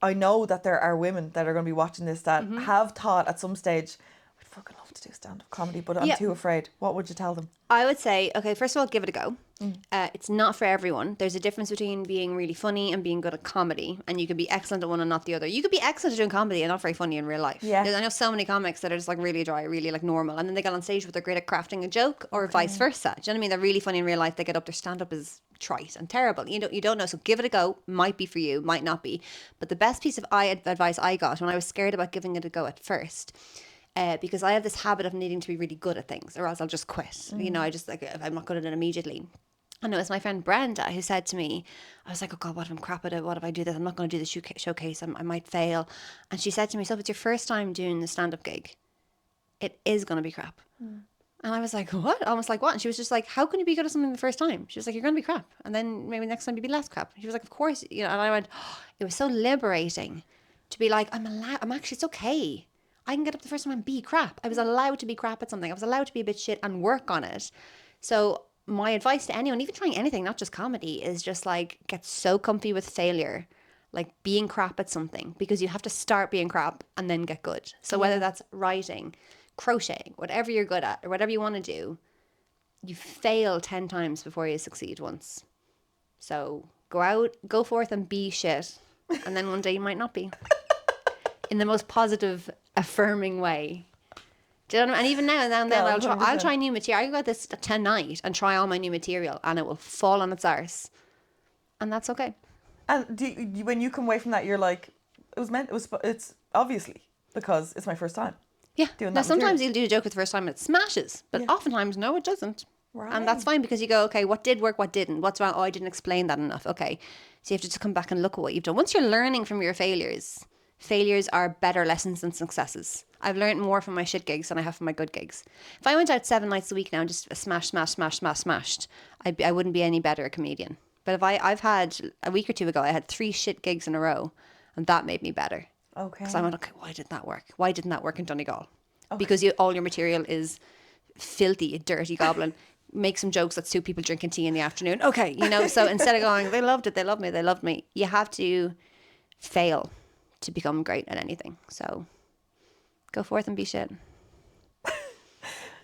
I know that there are women that are going to be watching this that have thought at some stage, I'd fucking love to do stand-up comedy, but I'm too afraid. What would you tell them? I would say, okay, first of all, give it a go. It's not for everyone. There's a difference between being really funny and being good at comedy, and you could be excellent at one and not the other. You could be excellent at doing comedy and not very funny in real life. Yeah. I know so many comics that are just like really dry, really like normal, and then they get on stage where they're great at crafting a joke, or vice versa. Do you know what I mean? They're really funny in real life. They get up, their stand-up is trite and terrible. You don't know, so give it a go. Might be for you, might not be. But the best piece of advice I got when I was scared about giving it a go at first, because I have this habit of needing to be really good at things, or else I'll just quit. You know, I just like, I'm not good at it immediately. And it was my friend Brenda who said to me, I was like, oh God, what if I'm crap at it? What if I do this? I'm not going to do the showcase. I might fail. And she said to me, so if it's your first time doing the stand-up gig, it is going to be crap. And I was like, what? Almost like what? And she was just like, how can you be good at something the first time? She was like, you're going to be crap. And then maybe next time you'll be less crap. She was like, of course. You know. And I went, oh, it was so liberating to be like, I'm actually, it's okay. I can get up the first time and be crap. I was allowed to be crap at something. I was allowed to be a bit shit and work on it. So my advice to anyone, even trying anything, not just comedy, is just like get so comfy with failure, like being crap at something, because you have to start being crap and then get good. So whether that's writing, crocheting, whatever you're good at or whatever you want to do, you fail 10 times before you succeed once. So go out, go forth and be shit. And then one day you might not be. In the most positive, affirming way. Do you know what I mean? And even now and then I'll try new material. I can go this tonight and try all my new material and it will fall on its arse. And that's okay. And when you come away from that, you're like, it's obviously because it's my first time. Yeah. Doing Now, that sometimes material. you'll do a joke for the first time and it smashes. But oftentimes, no, it doesn't. Right. And that's fine because you go, okay, what did work, what didn't? What's wrong? Oh, I didn't explain that enough. Okay. So you have to just come back and look at what you've done. Once you're learning from your failures are better lessons than successes. I've learned more from my shit gigs than I have from my good gigs. If I went out 7 nights a week now and just smashed, I wouldn't be any better a comedian. But if I've had a week or two ago, I had 3 shit gigs in a row and that made me better. Okay. Because I went, okay, why didn't that work? Why didn't that work in Donegal? Okay. Because all your material is filthy, a dirty goblin. Make some jokes that suit people drinking tea in the afternoon. Okay, so instead of going, they loved it, they loved me, you have to fail to become great at anything. So go forth and be shit.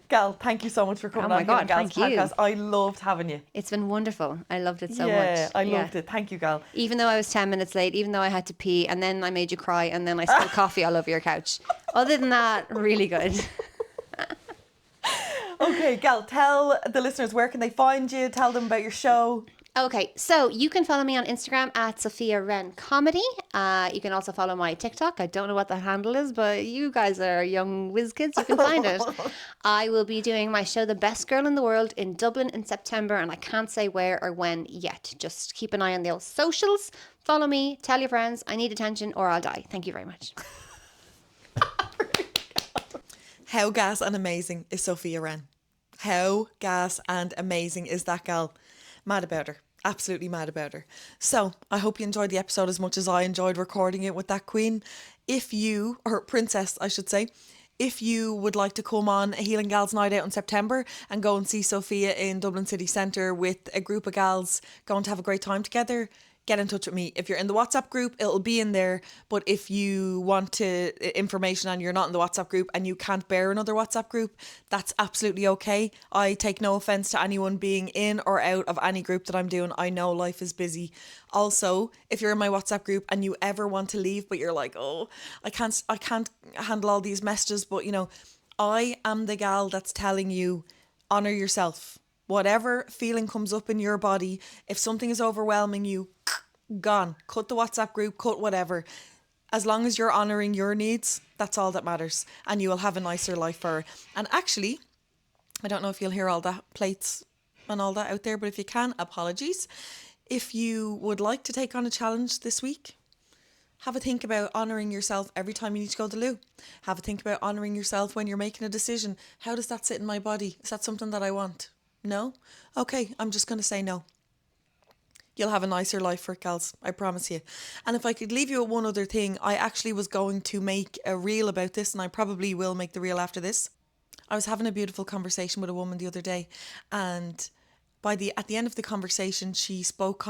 Gal, thank you so much for coming on Gal's thank you. podcast. I loved having you. It's been wonderful. I loved it so much. Yeah, I loved it. Thank you, Gal. Even though I was 10 minutes late, even though I had to pee, and then I made you cry, and then I spilled coffee all over your couch. Other than that, really good. Okay, Gal, tell the listeners, where can they find you? Tell them about your show. Okay, so you can follow me on Instagram at Sophia Wren Comedy. You can also follow my TikTok. I don't know what the handle is, but you guys are young whiz kids. You can find it. I will be doing my show, The Best Girl in the World, in Dublin in September, and I can't say where or when yet. Just keep an eye on the old socials. Follow me. Tell your friends. I need attention or I'll die. Thank you very much. How gas and amazing is Sophia Wren? How gas and amazing is that gal? Mad about her. Absolutely mad about her. So I hope you enjoyed the episode as much as I enjoyed recording it with that queen. If you, or princess I should say, if you would like to come on a Healing Gals Night Out in September and go and see Sophia in Dublin City Centre with a group of gals going to have a great time together, get in touch with me. If you're in the WhatsApp group, it'll be in there. But if you want information and you're not in the WhatsApp group and you can't bear another WhatsApp group, that's absolutely okay. I take no offence to anyone being in or out of any group that I'm doing. I know life is busy. Also, if you're in my WhatsApp group and you ever want to leave, but you're like, oh, I can't handle all these messages. But I am the gal that's telling you, honour yourself. Whatever feeling comes up in your body, if something is overwhelming you, gone. Cut the WhatsApp group, cut whatever. As long as you're honouring your needs, that's all that matters. And you will have a nicer life for her. And actually, I don't know if you'll hear all that plates and all that out there, but if you can, apologies. If you would like to take on a challenge this week, have a think about honouring yourself every time you need to go to the loo. Have a think about honouring yourself when you're making a decision. How does that sit in my body? Is that something that I want? No? Okay, I'm just going to say no. You'll have a nicer life for it, gals. I promise you. And if I could leave you with one other thing, I actually was going to make a reel about this, and I probably will make the reel after this. I was having a beautiful conversation with a woman the other day, and at the end of the conversation, she spoke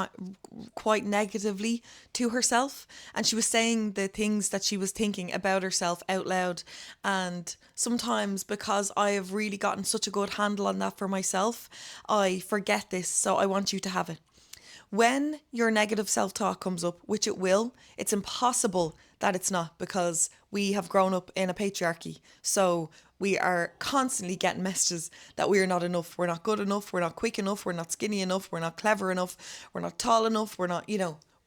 quite negatively to herself, and she was saying the things that she was thinking about herself out loud. And sometimes, because I have really gotten such a good handle on that for myself, I forget this, so I want you to have it. When your negative self-talk comes up, which it will, it's impossible that it's not, because we have grown up in a patriarchy. So we are constantly getting messages that we are not enough, we're not good enough, we're not quick enough, we're not skinny enough, we're not clever enough, we're not tall enough, we're not,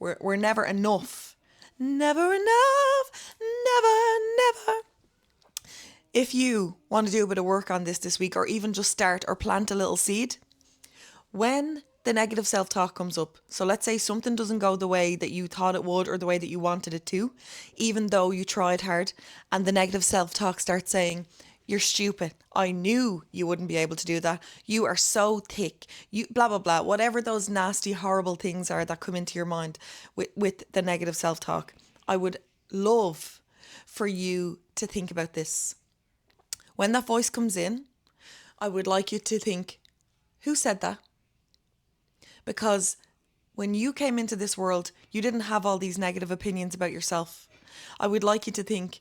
we're never enough. Never enough, never. If you want to do a bit of work on this week, or even just start or plant a little seed, when the negative self-talk comes up, so let's say something doesn't go the way that you thought it would or the way that you wanted it to, even though you tried hard, and the negative self-talk starts saying, you're stupid, I knew you wouldn't be able to do that, you are so thick, you blah blah blah, whatever those nasty horrible things are that come into your mind with the negative self-talk, I would love for you to think about this. When that voice comes in, I would like you to think, Who said that? Because when you came into this world, you didn't have all these negative opinions about yourself. I would like you to think,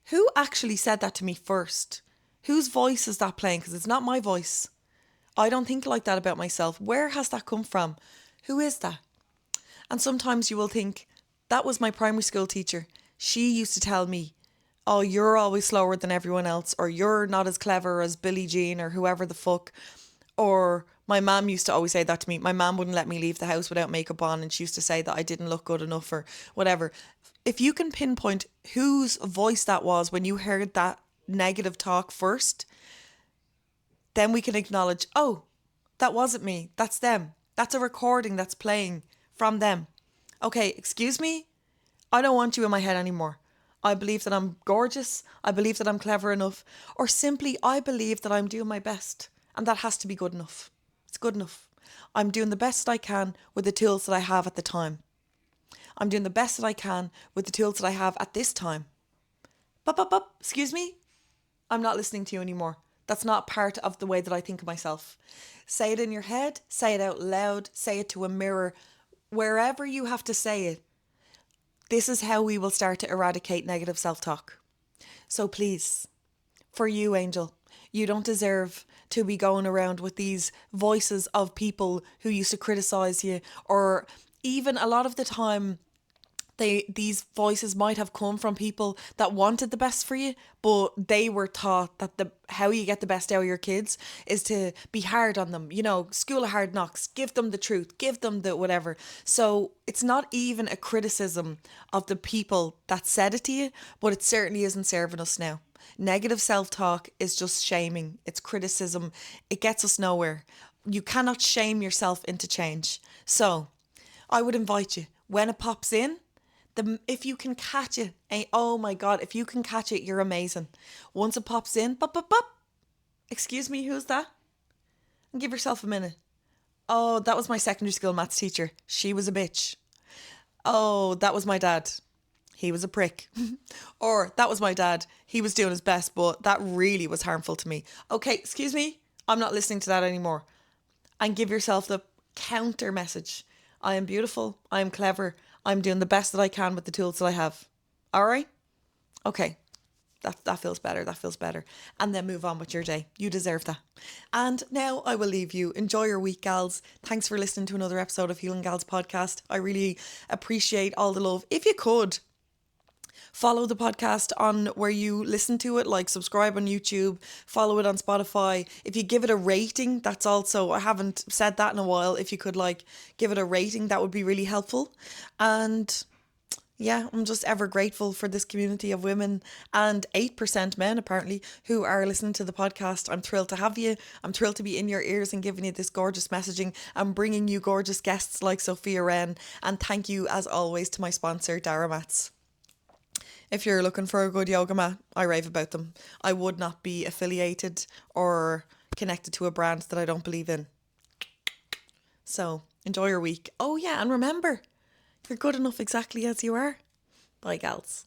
who actually said that to me first? Whose voice is that playing? Because it's not my voice. I don't think like that about myself. Where has that come from? Who is that? And sometimes you will think, that was my primary school teacher. She used to tell me, oh, you're always slower than everyone else, or you're not as clever as Billie Jean, or whoever the fuck. Or my mum used to always say that to me. My mum wouldn't let me leave the house without makeup on, and she used to say that I didn't look good enough or whatever. If you can pinpoint whose voice that was when you heard that negative talk first, then we can acknowledge, oh, that wasn't me. That's them. That's a recording that's playing from them. Okay, excuse me? I don't want you in my head anymore. I believe that I'm gorgeous. I believe that I'm clever enough. Or simply, I believe that I'm doing my best. And that has to be good enough. It's good enough. I'm doing the best I can with the tools that I have at the time. I'm doing the best that I can with the tools that I have at this time. Excuse me? I'm not listening to you anymore. That's not part of the way that I think of myself. Say it in your head, say it out loud, say it to a mirror, wherever you have to say it. This is how we will start to eradicate negative self-talk. So please, for you, Angel, you don't deserve to be going around with these voices of people who used to criticize you, or even a lot of the time, these voices might have come from people that wanted the best for you, but they were taught that how you get the best out of your kids is to be hard on them. You know, school of hard knocks, give them the truth, give them the whatever. So it's not even a criticism of the people that said it to you, but it certainly isn't serving us now. Negative self-talk is just shaming. It's criticism. It gets us nowhere. You cannot shame yourself into change. So I would invite you, when it pops in, if you can catch it, oh my God, if you can catch it, you're amazing. Once it pops in, excuse me, who's that? And give yourself a minute. Oh, that was my secondary school maths teacher. She was a bitch. Oh, that was my dad. He was a prick. Or that was my dad. He was doing his best, but that really was harmful to me. Okay, excuse me, I'm not listening to that anymore. And give yourself the counter message. I am beautiful. I am clever. I'm doing the best that I can with the tools that I have. All right? Okay. That feels better. That feels better. And then move on with your day. You deserve that. And now I will leave you. Enjoy your week, gals. Thanks for listening to another episode of Healing Gals podcast. I really appreciate all the love. If you could, follow the podcast on where you listen to it, like subscribe on YouTube, follow it on Spotify. If you give it a rating, that's also, I haven't said that in a while. If you could like give it a rating, that would be really helpful. And yeah, I'm just ever grateful for this community of women and 8% men, apparently, who are listening to the podcast. I'm thrilled to have you. I'm thrilled to be in your ears and giving you this gorgeous messaging and bringing you gorgeous guests like Sophia Wren. And thank you, as always, to my sponsor, Dara Mats. If you're looking for a good yoga mat, I rave about them. I would not be affiliated or connected to a brand that I don't believe in. So enjoy your week. Oh yeah, and remember, you're good enough exactly as you are. Bye, gals.